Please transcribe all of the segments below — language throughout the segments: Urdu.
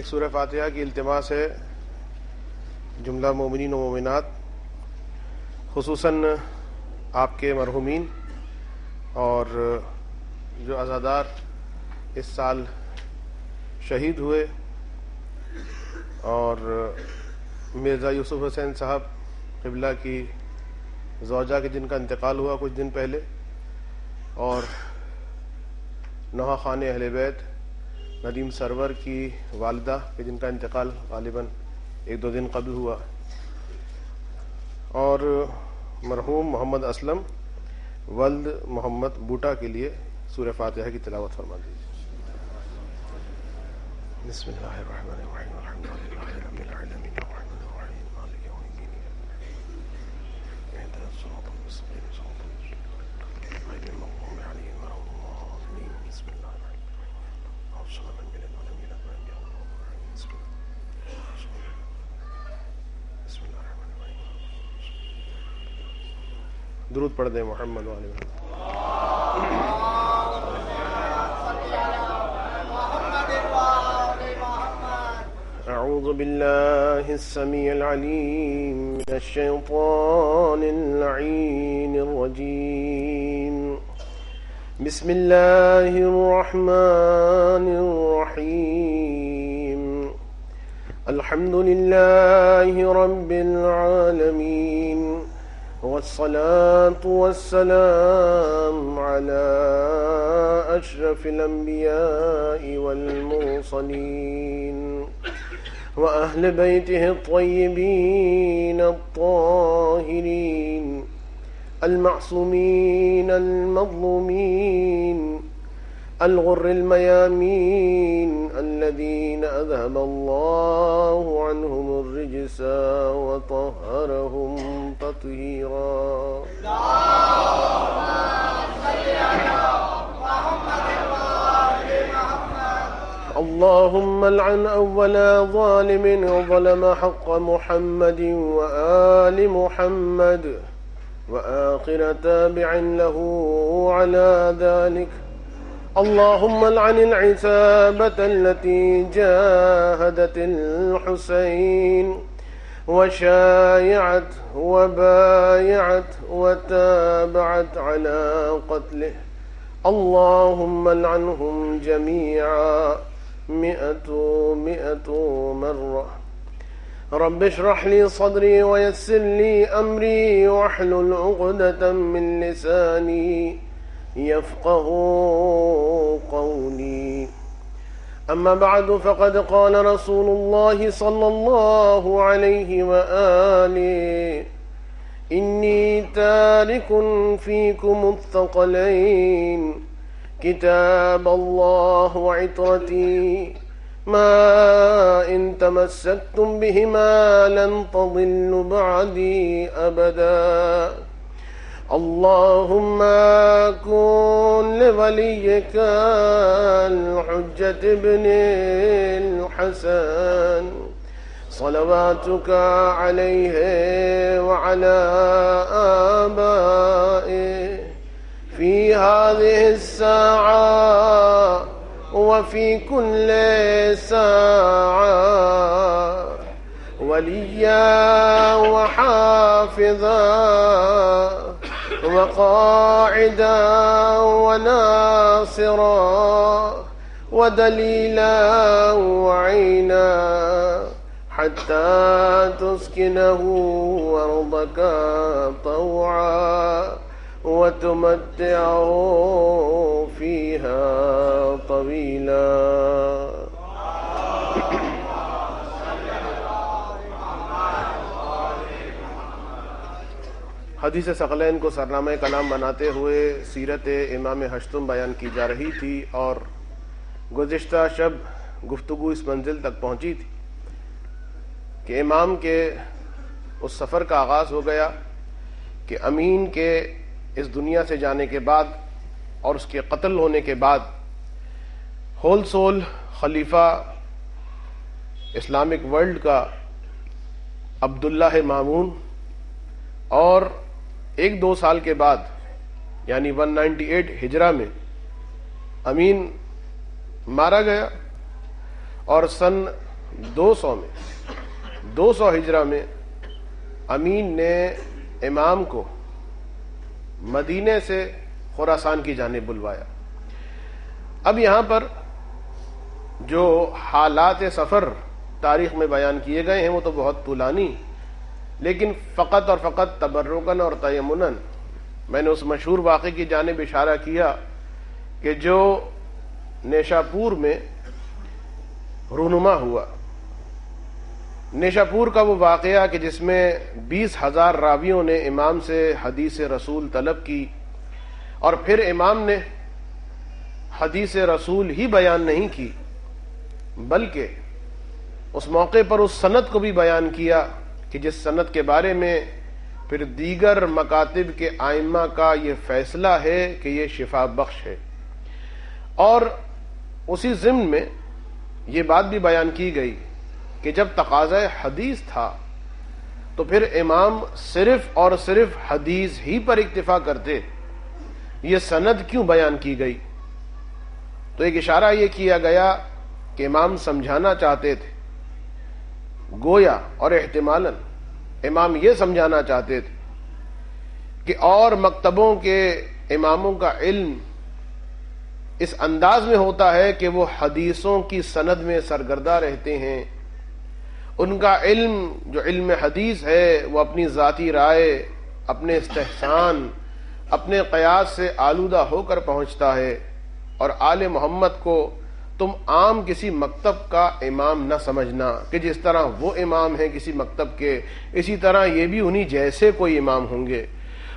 سورہ فاتحہ کی التماس ہے جملہ مومنین و مومنات، خصوصاً آپ کے مرحومین اور جو عزادار اس سال شہید ہوئے، اور مرزا یوسف حسین صاحب قبلہ کی زوجہ کے جن کا انتقال ہوا کچھ دن پہلے، اور نوحہ خان اہل بیت ندیم سرور کی والدہ کے جن کا انتقال غالباً 1-2 دن قبل ہوا، اور مرحوم محمد اسلم ولد محمد بوٹا کے لیے سورہ فاتحہ کی تلاوت فرما دیجیے۔ بسم اللہ الرحمن الرحیم، الحمد للہ رب العالمین الرحمن الرحیم مالک یوم الدین، اهدنا الصراط المستقیم صراط الذین غیر المغضوب علیہم ولا الضالین، بسم اللہ الرحمن الرحیم، اللهم صل على النبی بسم اللہ الرحمن الرحیم، درود پڑھ دیں محمد وعلی محمد۔ أعوذ بالله السميع العليم من الشيطان اللعين الرجيم، بسم الله الرحمن الرحيم، الحمد لله رب العالمين، والصلاة والسلام على أشرف الأنبياء والمرسلين وأهل بيته الطيبين الطاهرين المعصومين المظلومين الغر الميامين الذين أذهب الله عنهم الرجس وطهرهم تطهيرا. اللهم لعن أول ظالم ظلم حق محمد وآل محمد وآخر تابع له على ذلك. اللهم لعن العصابة التي جاهدت الحسين وشايعت وبايعت وتابعت على قتله. اللهم لعنهم جميعا 100 مرة. رب اشرح لي صدري ويسر لي أمري واحلل عقدة من لساني يفقه قولي. أما بعد، فقد قال رسول الله صلى الله عليه وآله: إني تارك فيكم الثقلين، كتاب الله وعترتي، ما إن تمسكتم بهما لن تضلوا بعدي أبدا. اللهم كن لوليك الحجة ابن الحسن صلواتك عليه وعلى آبائه في هذه الساعة وفي كل ساعة وليا وحافظا وقاعدا وناصرا ودليلا وعينا حتى تسكنه أرضك طوعا وتمتعه فيها طويلا. حدیث ثقلین کو سرنامہ کلام بناتے ہوئے سیرت امام ہشتم بیان کی جا رہی تھی، اور گزشتہ شب گفتگو اس منزل تک پہنچی تھی کہ امام کے اس سفر کا آغاز ہو گیا کہ امین کے اس دنیا سے جانے کے بعد اور اس کے قتل ہونے کے بعد ہول سول خلیفہ اسلامک ورلڈ کا عبداللہ مامون، اور 1-2 سال کے بعد یعنی 198 ہجرہ میں امین مارا گیا، اور سن 200 ہجرہ میں امین نے امام کو مدینے سے خراسان کی جانب بلوایا. اب یہاں پر جو حالات سفر تاریخ میں بیان کیے گئے ہیں وہ تو بہت طولانی، لیکن فقط اور فقط تبرکاً اور تیمناً میں نے اس مشہور واقعے کی جانب اشارہ کیا کہ جو نیشاپور میں رونما ہوا. نیشاپور کا وہ واقعہ کہ جس میں 20,000 راویوں نے امام سے حدیث رسول طلب کی، اور پھر امام نے حدیث رسول ہی بیان نہیں کی بلکہ اس موقع پر اس سند کو بھی بیان کیا کہ جس سند کے بارے میں پھر دیگر مکاتب کے ائمہ کا یہ فیصلہ ہے کہ یہ شفا بخش ہے. اور اسی ضمن میں یہ بات بھی بیان کی گئی کہ جب تقاضۂ حدیث تھا تو پھر امام صرف اور صرف حدیث ہی پر اکتفا کرتے، یہ سند کیوں بیان کی گئی؟ تو ایک اشارہ یہ کیا گیا کہ امام سمجھانا چاہتے تھے، گویا اور احتمالاً امام یہ سمجھانا چاہتے تھے کہ اور مکتبوں کے اماموں کا علم اس انداز میں ہوتا ہے کہ وہ حدیثوں کی سند میں سرگردہ رہتے ہیں. ان کا علم جو علم حدیث ہے وہ اپنی ذاتی رائے، اپنے استحسان، اپنے قیاس سے آلودہ ہو کر پہنچتا ہے، اور آل محمد کو تم عام کسی مکتب کا امام نہ سمجھنا کہ جس طرح وہ امام ہیں کسی مکتب کے، اسی طرح یہ بھی انہی جیسے کوئی امام ہوں گے.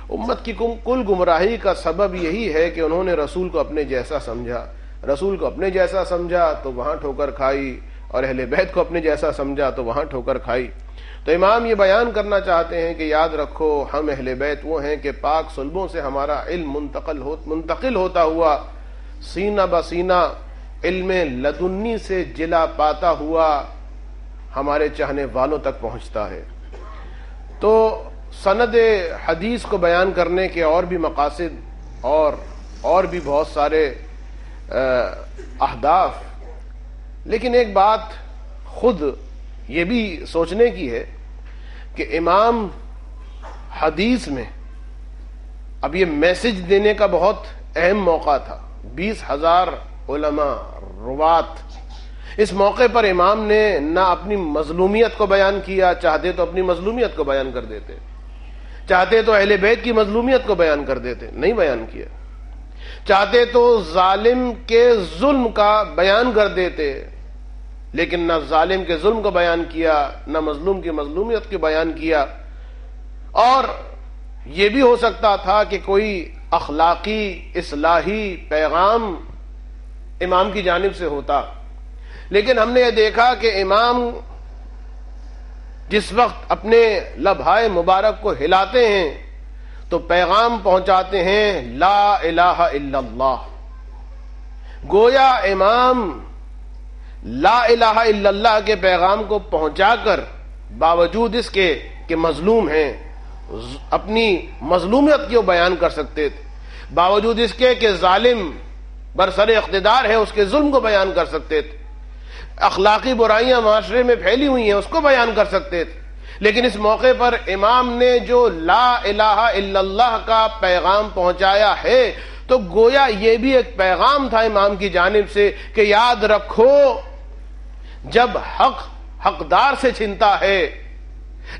امت کی کل گمراہی کا سبب یہی ہے کہ انہوں نے رسول کو اپنے جیسا سمجھا. رسول کو اپنے جیسا سمجھا تو وہاں ٹھوکر کھائی، اور اہل بیت کو اپنے جیسا سمجھا تو وہاں ٹھوکر کھائی. تو امام یہ بیان کرنا چاہتے ہیں کہ یاد رکھو ہم اہل بیت وہ ہیں کہ پاک صلبوں سے ہمارا علم منتقل ہوتا ہوا سینہ بسینہ علم لدنی سے جلا پاتا ہوا ہمارے چاہنے والوں تک پہنچتا ہے. تو سند حدیث کو بیان کرنے کے اور بھی مقاصد اور بھی بہت سارے اہداف، لیکن ایک بات خود یہ بھی سوچنے کی ہے کہ امام حدیث میں اب یہ میسج دینے کا بہت اہم موقع تھا. 20,000 علماء روات، اس موقع پر امام نے نہ اپنی مظلومیت کو بیان کیا، چاہتے تو اپنی مظلومیت کو بیان کر دیتے، چاہتے تو اہل بیت کی مظلومیت کو بیان کر دیتے، نہیں بیان کیا. چاہتے تو ظالم کے ظلم کا بیان کر دیتے، لیکن نہ ظالم کے ظلم کو بیان کیا، نہ مظلوم کی مظلومیت کو بیان کیا. اور یہ بھی ہو سکتا تھا کہ کوئی اخلاقی اصلاحی پیغام امام کی جانب سے ہوتا، لیکن ہم نے یہ دیکھا کہ امام جس وقت اپنے لبھائے مبارک کو ہلاتے ہیں تو پیغام پہنچاتے ہیں لا الہ الا اللہ. گویا امام لا الہ الا اللہ کے پیغام کو پہنچا کر باوجود اس کے کہ مظلوم ہیں اپنی مظلومیت کو بیان کر سکتے تھے، باوجود اس کے کہ ظالم برسر اقتدار ہے اس کے ظلم کو بیان کر سکتے تھے، اخلاقی برائیاں معاشرے میں پھیلی ہوئی ہیں اس کو بیان کر سکتے تھے. لیکن اس موقع پر امام نے جو لا الہ الا اللہ کا پیغام پہنچایا ہے تو گویا یہ بھی ایک پیغام تھا امام کی جانب سے کہ یاد رکھو جب حق حقدار سے چھنتا ہے،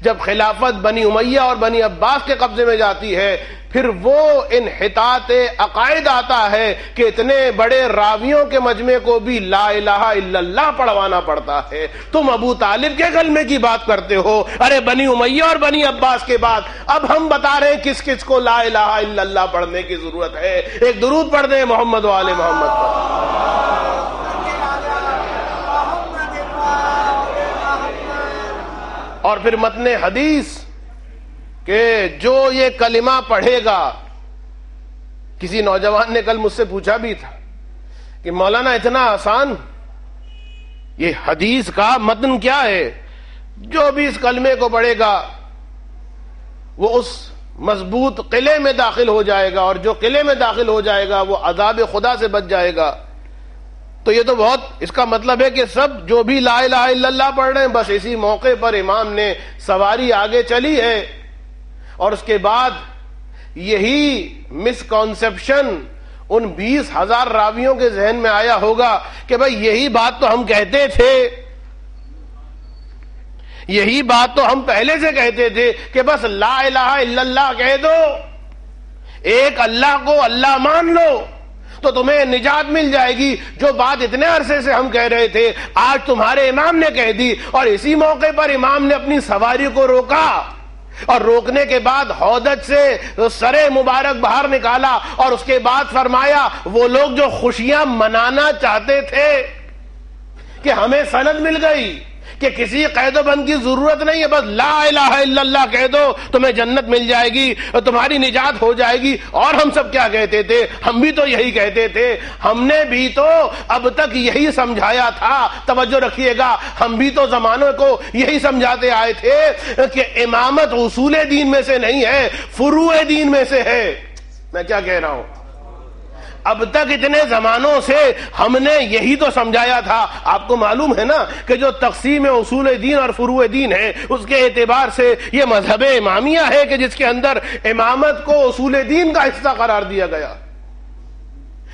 جب خلافت بنی امیہ اور بنی عباس کے قبضے میں جاتی ہے، پھر وہ انحطاط عقائد آتا ہے کہ اتنے بڑے راویوں کے مجمع کو بھی لا الہ الا اللہ پڑھوانا پڑتا ہے. تم ابو طالب کے کلمے کی بات کرتے ہو، ارے بنی امیہ اور بنی عباس کے بعد اب ہم بتا رہے ہیں کس کس کو لا الہ الا اللہ پڑھنے کی ضرورت ہے. ایک درود پڑھ دیں محمد و آل محمد پر. اور پھر متن حدیث کہ جو یہ کلمہ پڑھے گا، کسی نوجوان نے کل مجھ سے پوچھا بھی تھا کہ مولانا اتنا آسان یہ حدیث کا متن کیا ہے؟ جو بھی اس کلمے کو پڑھے گا وہ اس مضبوط قلعے میں داخل ہو جائے گا، اور جو قلعے میں داخل ہو جائے گا وہ عذاب خدا سے بچ جائے گا. تو یہ تو بہت، اس کا مطلب ہے کہ سب جو بھی لا الہ الا اللہ پڑھ رہے ہیں، بس اسی موقع پر امام نے سواری آگے چلی ہے، اور اس کے بعد یہی مسکنسپشن ان 20,000 راویوں کے ذہن میں آیا ہوگا کہ بھئی یہی بات تو ہم کہتے تھے، یہی بات تو ہم پہلے سے کہتے تھے کہ بس لا الہ الا اللہ کہہ دو، ایک اللہ کو اللہ مان لو تو تمہیں نجات مل جائے گی۔ جو بات اتنے عرصے سے ہم کہہ رہے تھے آج تمہارے امام نے کہہ دی، اور اسی موقع پر امام نے اپنی سواری کو روکا، اور روکنے کے بعد ہودج سے سر مبارک باہر نکالا، اور اس کے بعد فرمایا وہ لوگ جو خوشیاں منانا چاہتے تھے کہ ہمیں سند مل گئی کہ کسی قید و بند کی ضرورت نہیں ہے، بس لا الہ الا اللہ کہہ دو تمہیں جنت مل جائے گی اور تمہاری نجات ہو جائے گی۔ اور ہم سب کیا کہتے تھے؟ ہم بھی تو یہی کہتے تھے، ہم نے بھی تو اب تک یہی سمجھایا تھا۔ توجہ رکھیے گا، ہم بھی تو زمانوں کو یہی سمجھاتے آئے تھے کہ امامت اصول دین میں سے نہیں ہے، فروع دین میں سے ہے۔ میں کیا کہہ رہا ہوں؟ اب تک اتنے زمانوں سے ہم نے یہی تو سمجھایا تھا۔ آپ کو معلوم ہے نا کہ جو تقسیم اصول دین اور فروع دین ہے، اس کے اعتبار سے یہ مذہب امامیہ ہے کہ جس کے اندر امامت کو اصول دین کا حصہ قرار دیا گیا،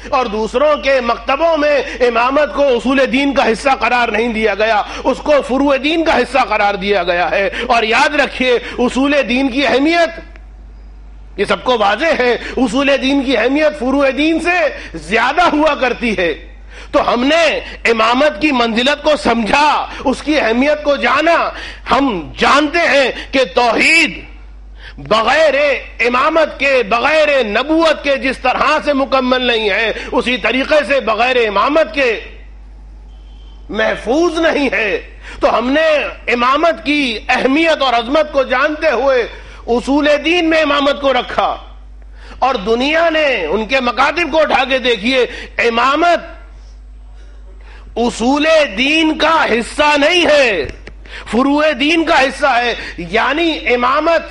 اور دوسروں کے مکتبوں میں امامت کو اصول دین کا حصہ قرار نہیں دیا گیا، اس کو فروع دین کا حصہ قرار دیا گیا ہے۔ اور یاد رکھیے اصول دین کی اہمیت، یہ سب کو واضح ہے، اصول دین کی اہمیت فروع دین سے زیادہ ہوا کرتی ہے۔ تو ہم نے امامت کی منزلت کو سمجھا، اس کی اہمیت کو جانا۔ ہم جانتے ہیں کہ توحید بغیر امامت کے، بغیر نبوت کے جس طرح سے مکمل نہیں ہے، اسی طریقے سے بغیر امامت کے محفوظ نہیں ہے۔ تو ہم نے امامت کی اہمیت اور عظمت کو جانتے ہوئے اصول دین میں امامت کو رکھا، اور دنیا نے ان کے مکاتب کو اٹھا کے دیکھیے، امامت اصول دین کا حصہ نہیں ہے، فروع دین کا حصہ ہے۔ یعنی امامت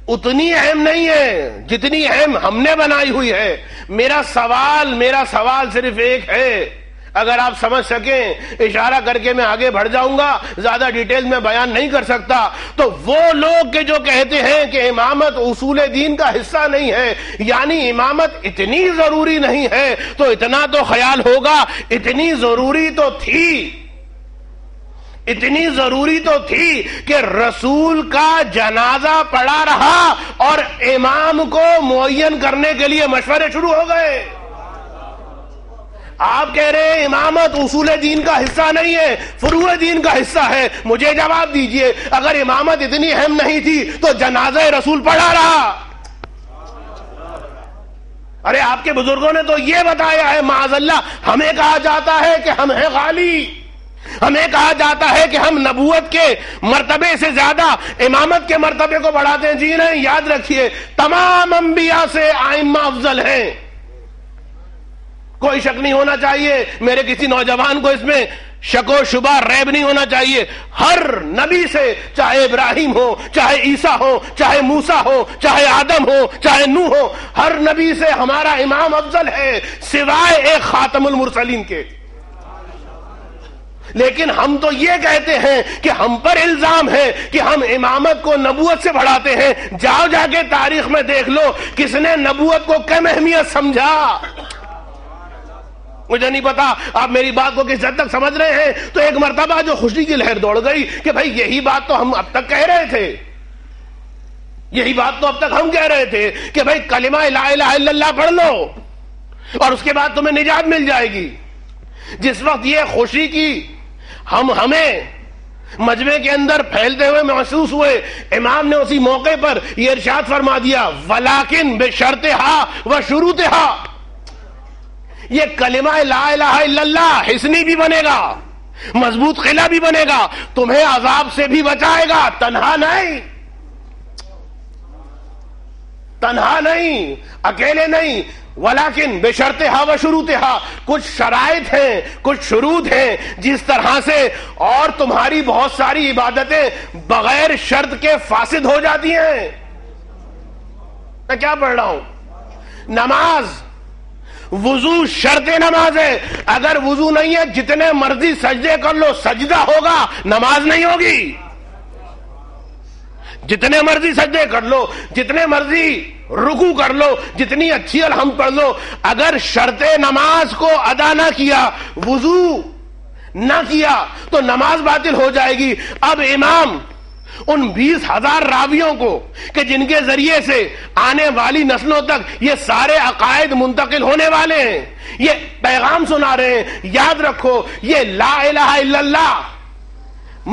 اتنی اہم نہیں ہے جتنی اہم ہم نے بنائی ہوئی ہے۔ میرا سوال صرف ایک ہے، اگر آپ سمجھ سکیں، اشارہ کر کے میں آگے بڑھ جاؤں گا، زیادہ ڈیٹیل میں بیان نہیں کر سکتا۔ تو وہ لوگ کے جو کہتے ہیں کہ امامت اصول دین کا حصہ نہیں ہے، یعنی امامت اتنی ضروری نہیں ہے، تو اتنا تو خیال ہوگا اتنی ضروری تو تھی کہ رسول کا جنازہ پڑا رہا اور امام کو معین کرنے کے لیے مشورے شروع ہو گئے۔ آپ کہہ رہے ہیں امامت اصول دین کا حصہ نہیں ہے، فروع دین کا حصہ ہے۔ مجھے جواب دیجئے، اگر امامت اتنی اہم نہیں تھی تو جنازہ رسول پڑھا رہا؟ ارے آپ کے بزرگوں نے تو یہ بتایا ہے، معاذ اللہ ہمیں کہا جاتا ہے کہ ہم ہیں غالی، ہمیں کہا جاتا ہے کہ ہم نبوت کے مرتبے سے زیادہ امامت کے مرتبے کو بڑھاتے ہیں۔ جی نہیں، یاد رکھیے تمام انبیاء سے ائمہ افضل ہیں، کوئی شک نہیں ہونا چاہیے، میرے کسی نوجوان کو اس میں شک و شبہ ریب نہیں ہونا چاہیے۔ ہر نبی سے، چاہے ابراہیم ہو، چاہے عیسیٰ ہو، چاہے موسیٰ ہو، چاہے آدم ہو، چاہے نوح ہو، ہر نبی سے ہمارا امام افضل ہے سوائے ایک خاتم المرسلین کے۔ لیکن ہم تو یہ کہتے ہیں کہ ہم پر الزام ہے کہ ہم امامت کو نبوت سے بڑھاتے ہیں۔ جاؤ جا کے تاریخ میں دیکھ لو کس نے نبوت کو کم اہمیت سمجھا۔ مجھے نہیں پتا آپ میری بات کو کس حد تک سمجھ رہے ہیں۔ تو ایک مرتبہ جو خوشی کی لہر دوڑ گئی کہ بھائی یہی بات تو ہم اب تک کہہ رہے تھے، یہی بات تو اب تک ہم کہہ رہے تھے کہ بھائی کلمہ لا الہ الا اللہ پڑھ لو اور اس کے بعد تمہیں نجات مل جائے گی۔ جس وقت یہ خوشی کی ہمیں مجمع کے اندر پھیلتے ہوئے محسوس ہوئے، امام نے اسی موقع پر یہ ارشاد فرما دیا ولیکن بشرطہا و شروطہا، یہ کلمہ لا الہ الا اللہ حسنی بھی بنے گا، مضبوط قلعہ بھی بنے گا، تمہیں عذاب سے بھی بچائے گا، تنہا نہیں، اکیلے نہیں، ولیکن بشرطہا و شروطہا، کچھ شرائط ہیں، کچھ شروط ہیں جس طرح سے اور تمہاری بہت ساری عبادتیں بغیر شرط کے فاسد ہو جاتی ہیں۔ میں کیا پڑھ رہا ہوں؟ نماز وضو شرط نماز ہے. اگر وضو نہیں ہے جتنے مرضی سجدے کر لو سجدہ ہوگا, نماز نہیں ہوگی. جتنے مرضی سجدے کر لو, جتنے مرضی رکوع کر لو, جتنی اچھی الحمد پڑھ لو, اگر شرط نماز کو ادا نہ کیا, وضو نہ کیا, تو نماز باطل ہو جائے گی. اب امام ان 20,000 راویوں کو کہ جن کے ذریعے سے آنے والی نسلوں تک یہ سارے عقائد منتقل ہونے والے ہیں, یہ پیغام سنا رہے ہیں, یاد رکھو یہ لا الہ الا اللہ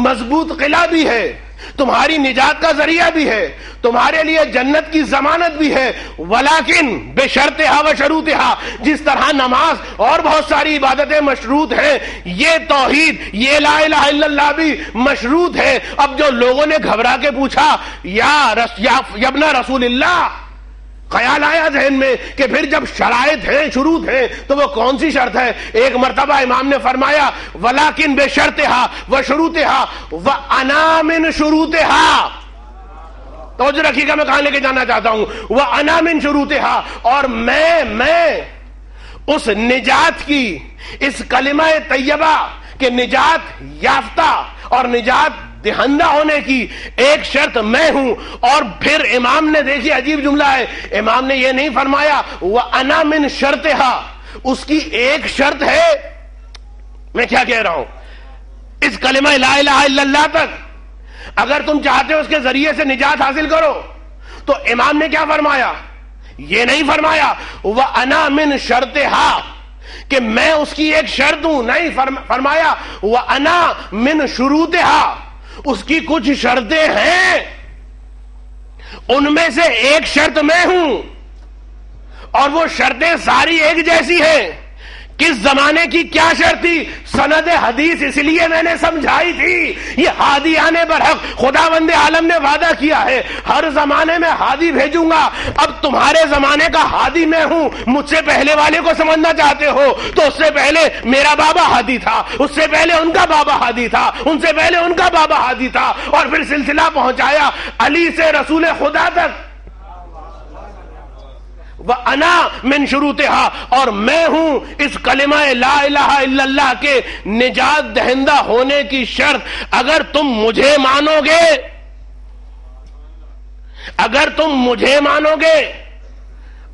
مضبوط قلعہ بھی ہے, تمہاری نجات کا ذریعہ بھی ہے, تمہارے لیے جنت کی ضمانت بھی ہے. ولیکن بشرطہا و شروطہا, جس طرح نماز اور بہت ساری عبادتیں مشروط ہیں, یہ توحید, یہ لا الہ الا اللہ بھی مشروط ہے. اب جو لوگوں نے گھبرا کے پوچھا یا ابن رسول اللہ, خیال آیا ذہن میں کہ پھر جب شرائط ہیں, شروط ہیں, تو وہ کون سی شرط ہے؟ ایک مرتبہ امام نے فرمایا ولیکن بشرطہا و شروطہا وانا من شروطہا. توجہ رکھیے گا, میں کہاں لے کے جانا چاہتا ہوں. وانا من شروطہا, اور میں اس نجات کی, اس کلمہ طیبہ کہ نجات یافتہ اور نجات دہندہ ہونے کی ایک شرط میں ہوں. اور پھر امام نے, دیکھیے عجیب جملہ ہے, امام نے یہ نہیں فرمایا وَأَنَا مِن شَرْطِهَا, اس کی ایک شرط ہے. میں کیا کہہ رہا ہوں, اس کلمہ لا الہ الا اللہ تک اگر تم چاہتے ہو اس کے ذریعے سے نجات حاصل کرو, تو امام نے کیا فرمایا؟ یہ نہیں فرمایا وَأَنَا مِن شَرْطِهَا کہ میں اس کی ایک شرط ہوں, نہیں فرمایا وَأَنَا مِن شُرُوطِهَا, اس کی کچھ شرطیں ہیں, ان میں سے ایک شرط میں ہوں, اور وہ شرطیں ساری ایک جیسی ہیں. کس زمانے کی کیا شرط تھی؟ سند حدیث اس لیے میں نے سمجھائی تھی, یہ ہادیان برحق خداوند عالم نے وعدہ کیا ہے ہر زمانے میں ہادی بھیجوں گا. اب تمہارے زمانے کا ہادی میں ہوں. مجھ سے پہلے والے کو سمجھنا چاہتے ہو تو اس سے پہلے میرا بابا ہادی تھا, اس سے پہلے ان کا بابا ہادی تھا, ان سے پہلے ان کا بابا ہادی تھا, اور پھر سلسلہ پہنچایا علی سے رسول خدا تک. وَأَنَا مِن شُرُوطِهَا, اور میں ہوں اس کلمہ لا الہ الا اللہ کے نجات دہندہ ہونے کی شرط. اگر تم مجھے مانو گے, اگر تم مجھے مانو گے,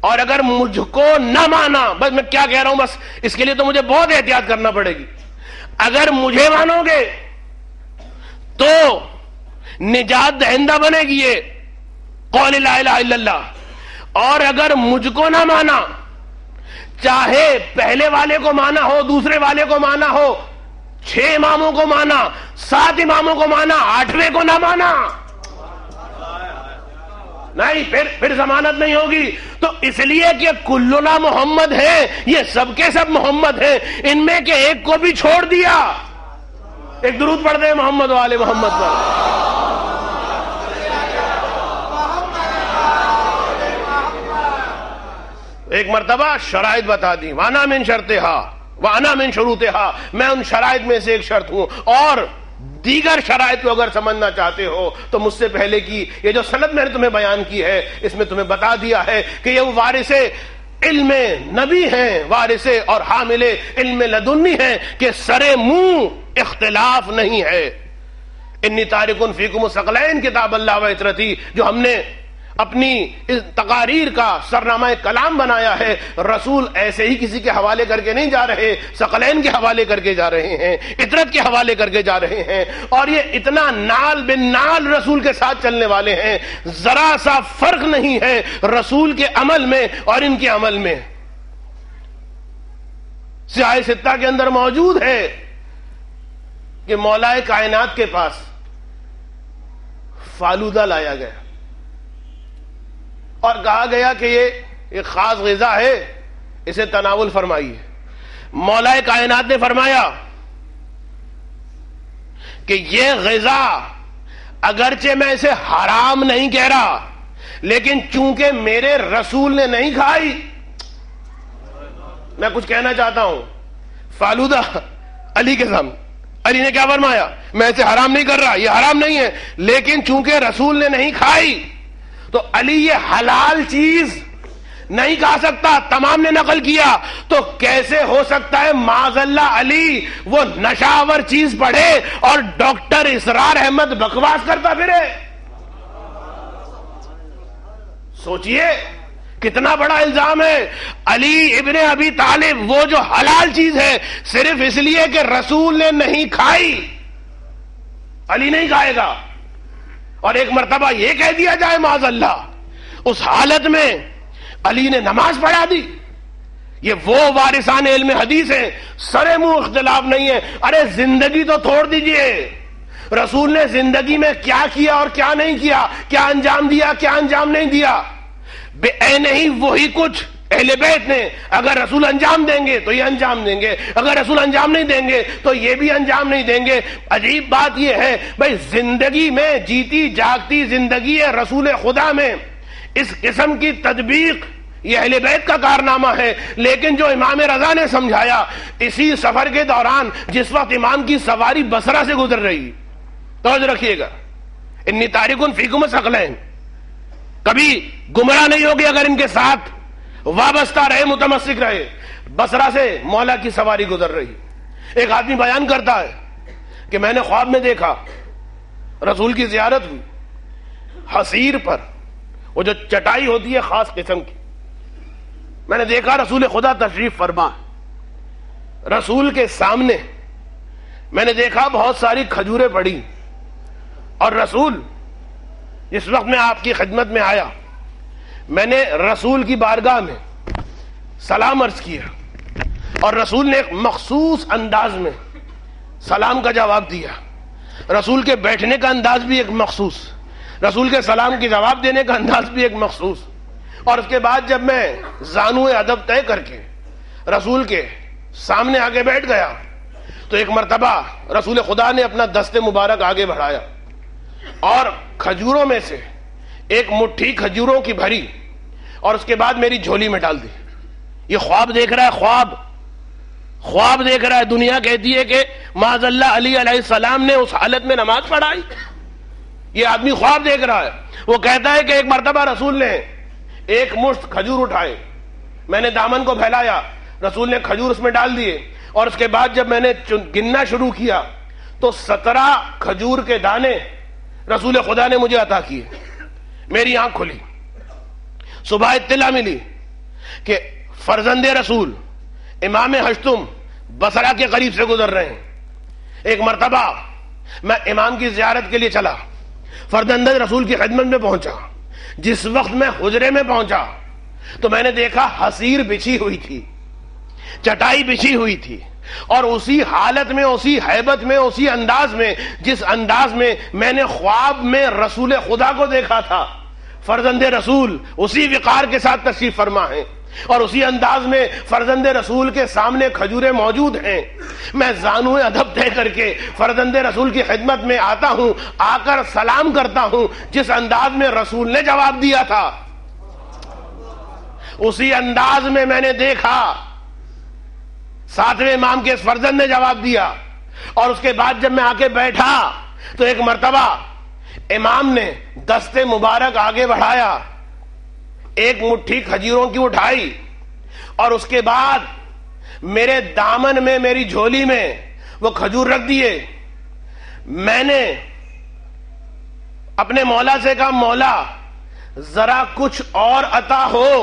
اور اگر مجھ کو نہ مانا, بس میں کیا کہہ رہا ہوں, بس اس کے لیے تو مجھے بہت احتیاط کرنا پڑے گی. اگر مجھے مانو گے تو نجات دہندہ بنے گی یہ قول لا الہ الا اللہ, اور اگر مجھ کو نہ مانا, چاہے پہلے والے کو مانا ہو, دوسرے والے کو مانا ہو, 6 اماموں کو مانا, 7 اماموں کو مانا, 8ویں کو نہ مانا, نہیں, پھر ضمانت نہیں ہوگی. تو اس لیے کہ کلنا محمد ہے, یہ سب کے سب محمد ہیں, ان میں کے ایک کو بھی چھوڑ دیا. ایک درود پڑھ دیں محمد والے محمد پر. ایک مرتبہ شرائط بتا دی, وانا من شرطہا وانا من شروطہا, میں ان شرائط میں سے ایک شرط ہوں. اور دیگر شرائط کو اگر سمجھنا چاہتے ہو تو مجھ سے پہلے کی یہ جو سند میں نے تمہیں بیان کی ہے, اس میں تمہیں بتا دیا ہے کہ یہ وارث علم نبی ہیں, وارث اور حامل علم لدنی ہیں, کہ سرے منہ اختلاف نہیں ہے. انی تارک فیکم الثقلین کتاب اللہ و عطرتی, جو ہم نے اپنی تقاریر کا سرنامہ کلام بنایا ہے, رسول ایسے ہی کسی کے حوالے کر کے نہیں جا رہے, ثقلین کے حوالے کر کے جا رہے ہیں, عطرت کے حوالے کر کے جا رہے ہیں. اور یہ اتنا نال بن نال رسول کے ساتھ چلنے والے ہیں, ذرا سا فرق نہیں ہے رسول کے عمل میں اور ان کے عمل میں. سیاہ ستہ کے اندر موجود ہے کہ مولائے کائنات کے پاس فالودہ لایا گیا اور کہا گیا کہ یہ ایک خاص غذا ہے, اسے تناول فرمائیے. مولائے کائنات نے فرمایا کہ یہ غذا اگرچہ میں اسے حرام نہیں کہہ رہا, لیکن چونکہ میرے رسول نے نہیں کھائی, میں کچھ کہنا چاہتا ہوں. فالودہ علی کے سامنے علی نے کیا فرمایا, میں اسے حرام نہیں کر رہا, یہ حرام نہیں ہے, لیکن چونکہ رسول نے نہیں کھائی تو علی یہ حلال چیز نہیں کہا سکتا، تمام نے نقل کیا، تو کیسے ہو سکتا ہے معاذ اللہ علی وہ نشاور چیز پڑھے اور ڈاکٹر اسرار احمد بکواس کرتا پھرے؟ سوچئے کتنا بڑا الزام ہے۔ علی ابن ابی طالب وہ جو حلال چیز ہے صرف اس لیے کہ رسول نے نہیں کھائی، علی نہیں کھائے گا، اور ایک مرتبہ یہ کہہ دیا جائے معاذ اللہ، اس حالت میں علی نے نماز پڑھا دی۔ یہ وہ وارثان علم حدیث ہیں، سرے منہ اختلاف نہیں ہے۔ ارے زندگی تو چھوڑ دیجئے، رسول نے زندگی میں کیا کیا اور کیا نہیں کیا، کیا انجام دیا کیا انجام نہیں دیا، بے عین ہی وہی کچھ اہل بیت نے، اگر رسول انجام دیں گے تو یہ انجام دیں گے، اگر رسول انجام نہیں دیں گے تو یہ بھی انجام نہیں دیں گے۔ عجیب بات یہ ہے بھائی، زندگی میں جیتی جاگتی زندگی ہے رسول خدا میں، اس قسم کی تطبیق یہ اہل بیت کا کارنامہ ہے۔ لیکن جو امام رضا نے سمجھایا اسی سفر کے دوران جس وقت امام کی سواری بصرہ سے گزر رہی، توجہ رکھیے گا، انی تارک فیکم الثقلین، کبھی گمراہ نہیں ہوگی اگر ان کے ساتھ وابستہ رہے، متمسک رہے۔ بصرہ سے مولا کی سواری گزر رہی، ایک آدمی بیان کرتا ہے کہ میں نے خواب میں دیکھا رسول کی زیارت ہوئی، حصیر پر وہ جو چٹائی ہوتی ہے خاص قسم کی، میں نے دیکھا رسول خدا تشریف فرما، رسول کے سامنے میں نے دیکھا بہت ساری کھجوریں پڑی، اور رسول جس وقت میں آپ کی خدمت میں آیا میں نے رسول کی بارگاہ میں سلام عرض کیا، اور رسول نے ایک مخصوص انداز میں سلام کا جواب دیا۔ رسول کے بیٹھنے کا انداز بھی ایک مخصوص، رسول کے سلام کی جواب دینے کا انداز بھی ایک مخصوص، اور اس کے بعد جب میں زانو ادب طے کر کے رسول کے سامنے آگے بیٹھ گیا تو ایک مرتبہ رسول خدا نے اپنا دست مبارک آگے بڑھایا اور کھجوروں میں سے ایک مٹھی کھجوروں کی بھری اور اس کے بعد میری جھولی میں ڈال دی۔ یہ خواب دیکھ رہا ہے، خواب دیکھ رہا ہے۔ دنیا کہتی ہے کہ معاذ اللہ علی علیہ السلام نے اس حالت میں نماز پڑھائی، یہ آدمی خواب دیکھ رہا ہے۔ وہ کہتا ہے کہ ایک مرتبہ رسول نے ایک مشت کھجور اٹھائے، میں نے دامن کو پھیلایا، رسول نے کھجور اس میں ڈال دیے، اور اس کے بعد جب میں نے گننا شروع کیا تو 17 کھجور کے دانے رسول خدا نے مجھے عطا کیے۔ میری آنکھ کھلی، صبح اطلاع ملی کہ فرزند رسول امام ہشتم بصرہ کے قریب سے گزر رہے ہیں۔ ایک مرتبہ میں امام کی زیارت کے لیے چلا، فرزند رسول کی خدمت میں پہنچا۔ جس وقت میں حجرے میں پہنچا تو میں نے دیکھا حصیر بچھی ہوئی تھی، چٹائی بچھی ہوئی تھی، اور اسی حالت میں، اسی ہیبت میں، اسی انداز میں جس انداز میں میں نے خواب میں رسول خدا کو دیکھا تھا، فرزند رسول اسی وقار کے ساتھ تشریف فرما ہے، اور اسی انداز میں فرزند رسول کے سامنے کھجوریں موجود ہیں۔ میں زانو ادب طے کر کے فرزند رسول کی خدمت میں آتا ہوں، آ کر سلام کرتا ہوں، جس انداز میں رسول نے جواب دیا تھا اسی انداز میں نے دیکھا 7ویں امام کے اس فرزند نے جواب دیا۔ اور اس کے بعد جب میں آ کے بیٹھا تو ایک مرتبہ امام نے دست مبارک آگے بڑھایا، ایک مٹھی کھجوروں کی اٹھائی، اور اس کے بعد میرے دامن میں، میری جھولی میں وہ کھجور رکھ دیے۔ میں نے اپنے مولا سے کہا، مولا ذرا کچھ اور عطا ہو۔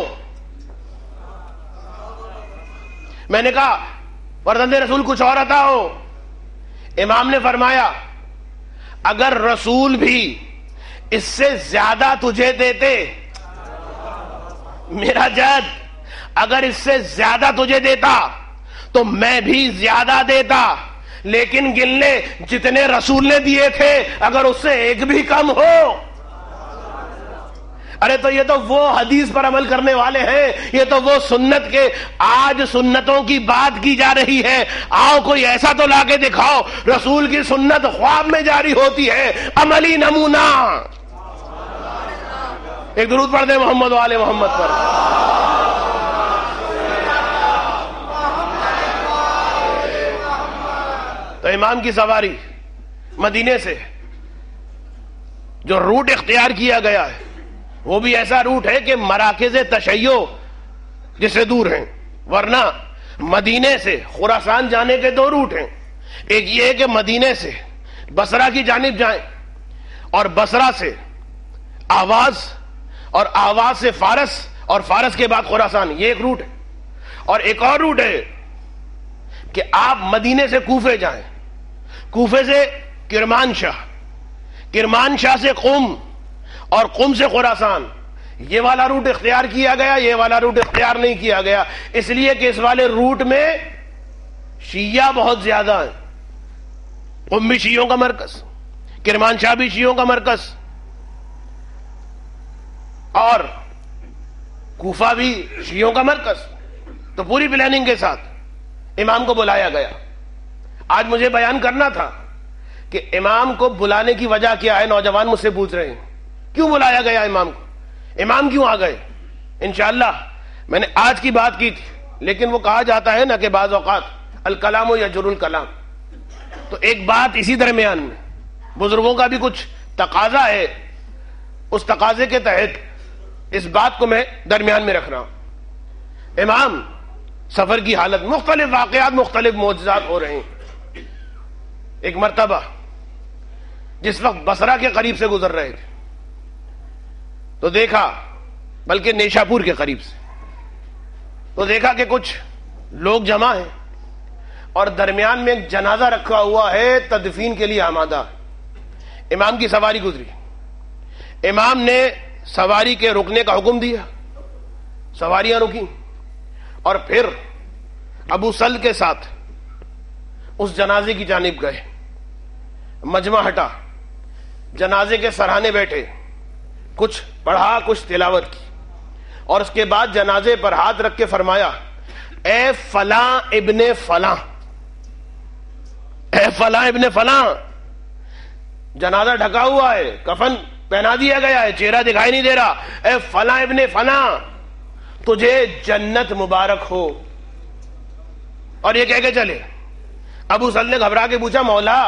میں نے کہا فرزند رسول کچھ اور عطا ہو۔ امام نے فرمایا اگر رسول بھی اس سے زیادہ تجھے دیتے، میرا جد اگر اس سے زیادہ تجھے دیتا تو میں بھی زیادہ دیتا، لیکن گن لے جتنے رسول نے دیے تھے اگر اس سے ایک بھی کم ہو۔ ارے تو یہ تو وہ حدیث پر عمل کرنے والے ہیں، یہ تو وہ سنت کے، آج سنتوں کی بات کی جا رہی ہے، آؤ کوئی ایسا تو لا کے دکھاؤ رسول کی سنت خواب میں جاری ہوتی ہے، عملی نمونہ۔ ایک درود پڑھ دیں محمد و آل محمد پر۔ تو امام کی سواری مدینے سے جو روٹ اختیار کیا گیا ہے وہ بھی ایسا روٹ ہے کہ مراکز تشیع جس سے دور ہیں، ورنہ مدینے سے خراسان جانے کے 2 روٹ ہیں. ایک یہ ہے کہ مدینے سے بصرہ کی جانب جائیں اور بصرہ سے آواز، اور آواز سے فارس، اور فارس کے بعد خراسان، یہ ایک روٹ ہے. اور ایک اور روٹ ہے کہ آپ مدینے سے کوفے جائیں، کوفے سے کرمان شاہ، کرمان شاہ سے قم، اور قم سے خراسان. یہ والا روٹ اختیار کیا گیا، یہ والا روٹ اختیار نہیں کیا گیا، اس لیے کہ اس والے روٹ میں شیعہ بہت زیادہ ہیں. قم بھی شیعوں کا مرکز، کرمان شاہ بھی شیعوں کا مرکز، اور کوفہ بھی شیعوں کا مرکز. تو پوری پلاننگ کے ساتھ امام کو بلایا گیا. آج مجھے بیان کرنا تھا کہ امام کو بلانے کی وجہ کیا ہے. نوجوان مجھ سے پوچھ رہے ہیں کیوں بلایا گیا امام کو، امام کیوں آ گئے. انشاءاللہ میں نے آج کی بات کی تھی، لیکن وہ کہا جاتا ہے نا کہ بعض اوقات الکلام یجر الکلام. تو ایک بات اسی درمیان میں بزرگوں کا بھی کچھ تقاضا ہے، اس تقاضے کے تحت اس بات کو میں درمیان میں رکھ رہا ہوں. امام سفر کی حالت، مختلف واقعات، مختلف معجزات ہو رہے ہیں. ایک مرتبہ جس وقت بصرہ کے قریب سے گزر رہے تھے تو دیکھا، بلکہ نیشاپور کے قریب سے، تو دیکھا کہ کچھ لوگ جمع ہیں اور درمیان میں ایک جنازہ رکھا ہوا ہے، تدفین کے لیے آمادہ. امام کی سواری گزری، امام نے سواری کے رکنے کا حکم دیا، سواریاں رکیں، اور پھر ابو سل کے ساتھ اس جنازے کی جانب گئے. مجمع ہٹا، جنازے کے سرہانے بیٹھے، کچھ پڑھا، کچھ تلاوت کی، اور اس کے بعد جنازے پر ہاتھ رکھ کے فرمایا اے فلاں ابن فلاں، اے فلاں ابن فلاں. جنازہ ڈھکا ہوا ہے، کفن پہنا دیا گیا ہے، چہرہ دکھائی نہیں دے رہا. اے فلاں ابن فلاں، تجھے جنت مبارک ہو. اور یہ کہہ کے چلے. ابو سل نے گھبرا کے پوچھا مولا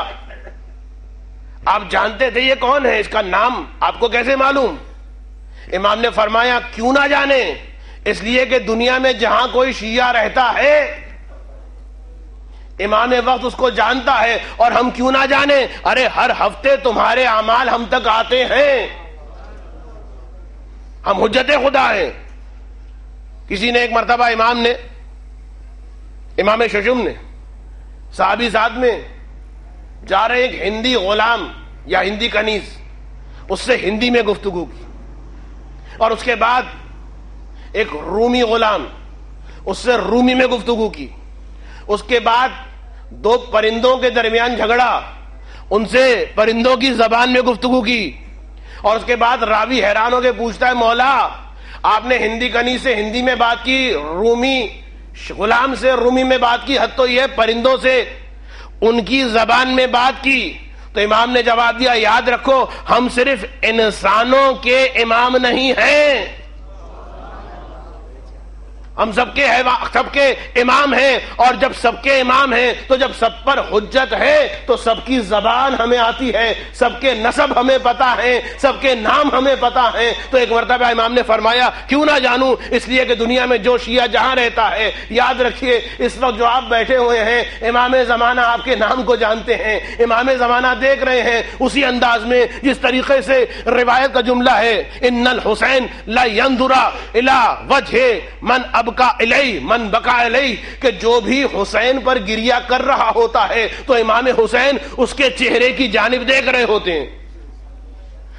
آپ جانتے تھے یہ کون ہے، اس کا نام آپ کو کیسے معلوم؟ امام نے فرمایا کیوں نہ جانے، اس لیے کہ دنیا میں جہاں کوئی شیعہ رہتا ہے امام وقت اس کو جانتا ہے. اور ہم کیوں نہ جانے؟ ارے ہر ہفتے تمہارے اعمال ہم تک آتے ہیں، ہم حجت خدا ہیں. کسی نے ایک مرتبہ امام ششم نے صحابی ساتھ میں جا رہے ایک ہندی غلام یا ہندی کنیز، اس سے ہندی میں گفتگو کی، اور اس کے بعد ایک رومی غلام، اس سے رومی میں گفتگو کی. اس کے بعد 2 پرندوں کے درمیان جھگڑا، ان سے پرندوں کی زبان میں گفتگو کی. اور اس کے بعد راوی حیران ہو کے پوچھتا ہے مولا آپ نے ہندی کنیز سے ہندی میں بات کی، رومی غلام سے رومی میں بات کی، حد تو یہ پرندوں سے ان کی زبان میں بات کی. تو امام نے جواب دیا یاد رکھو ہم صرف انسانوں کے امام نہیں ہیں، ہم سب کے امام ہیں. اور جب سب کے امام ہیں تو جب سب پر حجت ہے تو سب کی زبان ہمیں آتی ہے، سب کے نسب ہمیں پتا ہے، سب کے نام ہمیں پتا ہے. تو ایک مرتبہ امام نے فرمایا کیوں نہ جانوں، اس لیے کہ دنیا میں جو شیعہ جہاں رہتا ہے، یاد رکھیے اس وقت جو آپ بیٹھے ہوئے ہیں امام زمانہ آپ کے نام کو جانتے ہیں، امام زمانہ دیکھ رہے ہیں اسی انداز میں جس طریقے سے روایت کا جملہ ہے ان الحسین لا ينظر الى وجه من ابکا الی من بکا الی، کہ جو بھی حسین پر گریہ کر رہا ہوتا ہے تو امام حسین اس کے چہرے کی جانب دیکھ رہے ہوتے ہیں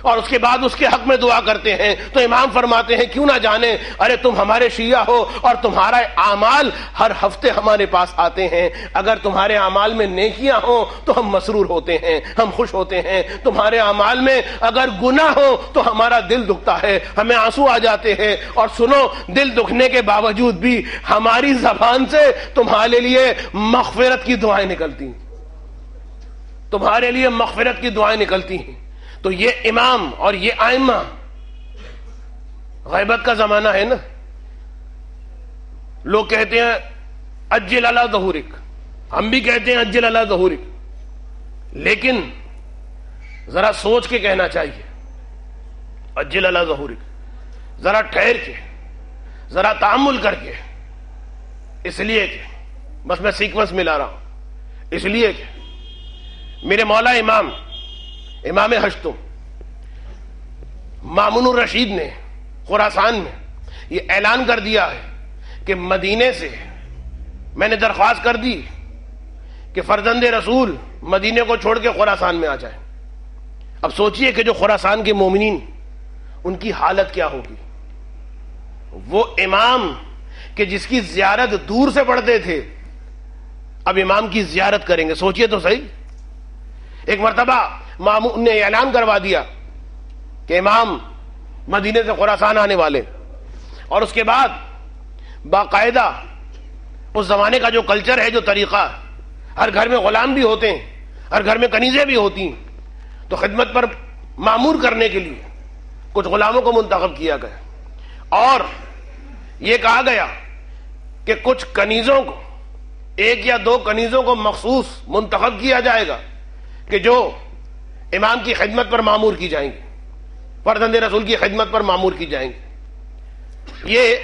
اور اس کے بعد اس کے حق میں دعا کرتے ہیں. تو امام فرماتے ہیں کیوں نہ جانے، ارے تم ہمارے شیعہ ہو اور تمہارا اعمال ہر ہفتے ہمارے پاس آتے ہیں. اگر تمہارے اعمال میں نیکیاں ہوں تو ہم مسرور ہوتے ہیں، ہم خوش ہوتے ہیں. تمہارے اعمال میں اگر گناہ ہو تو ہمارا دل دکھتا ہے، ہمیں آنسو آ جاتے ہیں. اور سنو دل دکھنے کے باوجود بھی ہماری زبان سے تمہارے لیے مغفرت کی دعائیں نکلتی ہیں، تمہارے لیے مغفرت کی دعائیں نکلتی ہیں. تو یہ امام اور یہ ائمہ، غیبت کا زمانہ ہے نا، لوگ کہتے ہیں اجل علی ظہورک، ہم بھی کہتے ہیں اجل علی ظہورک، لیکن ذرا سوچ کے کہنا چاہیے اجل علی ظہورک، ذرا ٹھہر کے، ذرا تأمل کر کے، اس لیے کہ بس میں سیکوینس ملا رہا ہوں، اس لیے کہ میرے مولا امام ہشتم مامون الرشید نے خراسان میں یہ اعلان کر دیا ہے کہ مدینے سے میں نے درخواست کر دی کہ فرزند رسول مدینے کو چھوڑ کے خراسان میں آ جائیں۔ اب سوچئے کہ جو خراسان کے مومنین، ان کی حالت کیا ہوگی۔ وہ امام کہ جس کی زیارت دور سے پڑھتے تھے، اب امام کی زیارت کریں گے، سوچئے تو صحیح۔ ایک مرتبہ مامون نے اعلان کروا دیا کہ امام مدینے سے خراسان آنے والے، اور اس کے بعد باقاعدہ اس زمانے کا جو کلچر ہے، جو طریقہ، ہر گھر میں غلام بھی ہوتے ہیں، ہر گھر میں کنیزیں بھی ہوتی ہیں، تو خدمت پر معمور کرنے کے لیے کچھ غلاموں کو منتخب کیا گیا، اور یہ کہا گیا کہ کچھ کنیزوں کو، 1 یا 2 کنیزوں کو مخصوص منتخب کیا جائے گا کہ جو امام کی خدمت پر معمور کی جائیں گی، فرزند رسول کی خدمت پر معمور کی جائیں گی۔ یہ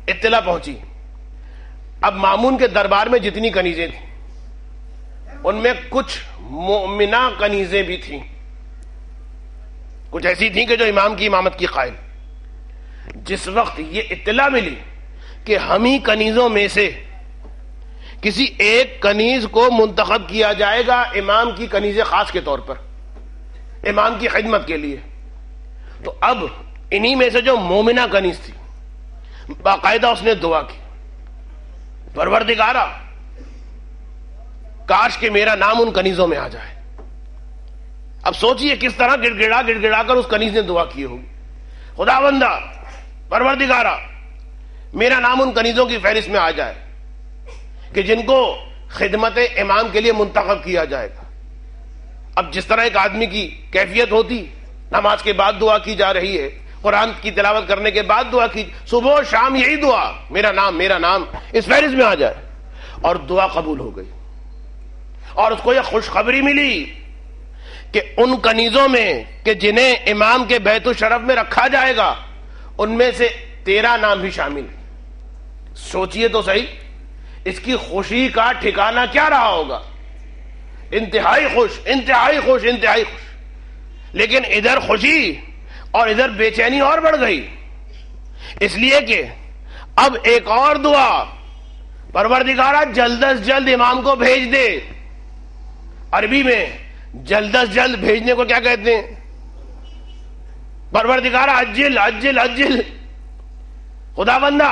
اطلاع پہنچی۔ اب مامون کے دربار میں جتنی کنیزیں تھیں، ان میں کچھ مومنہ کنیزیں بھی تھیں، کچھ ایسی تھیں کہ جو امام کی امامت کی قائل۔ جس وقت یہ اطلاع ملی کہ ہمیں کنیزوں میں سے کسی ایک کنیز کو منتخب کیا جائے گا امام کی کنیز خاص کے طور پر، امام کی خدمت کے لیے، تو اب انہی میں سے جو مومنہ کنیز تھی، باقاعدہ اس نے دعا کی، پروردگارا کاش کہ میرا نام ان کنیزوں میں آ جائے۔ اب سوچئے کس طرح گڑ گڑا کر اس کنیز نے دعا کی ہوگی، خداوندہ پروردگارا میرا نام ان کنیزوں کی فہرست میں آ جائے کہ جن کو خدمت امام کے لیے منتخب کیا جائے گا۔ اب جس طرح ایک آدمی کی کیفیت ہوتی، نماز کے بعد دعا کی جا رہی ہے، قرآن کی تلاوت کرنے کے بعد دعا کی، صبح و شام یہی دعا، میرا نام اس فہرست میں آ جائے، اور دعا قبول ہو گئی۔ اور اس کو یہ خوشخبری ملی کہ ان کنیزوں میں کہ جنہیں امام کے بیت الشرف میں رکھا جائے گا، ان میں سے 13 نام بھی شامل ہیں۔ سوچئے تو صحیح، اس کی خوشی کا ٹھکانہ کیا رہا ہوگا۔ انتہائی خوش، انتہائی خوش، انتہائی خوش۔ لیکن ادھر خوشی اور ادھر بے چینی اور بڑھ گئی، اس لیے کہ اب ایک اور دعا، پروردگارا جلد از جلد امام کو بھیج دے۔ عربی میں جلد از جلد بھیجنے کو کیا کہتے ہیں؟ پروردگارا عجل عجل عجل، خداوندہ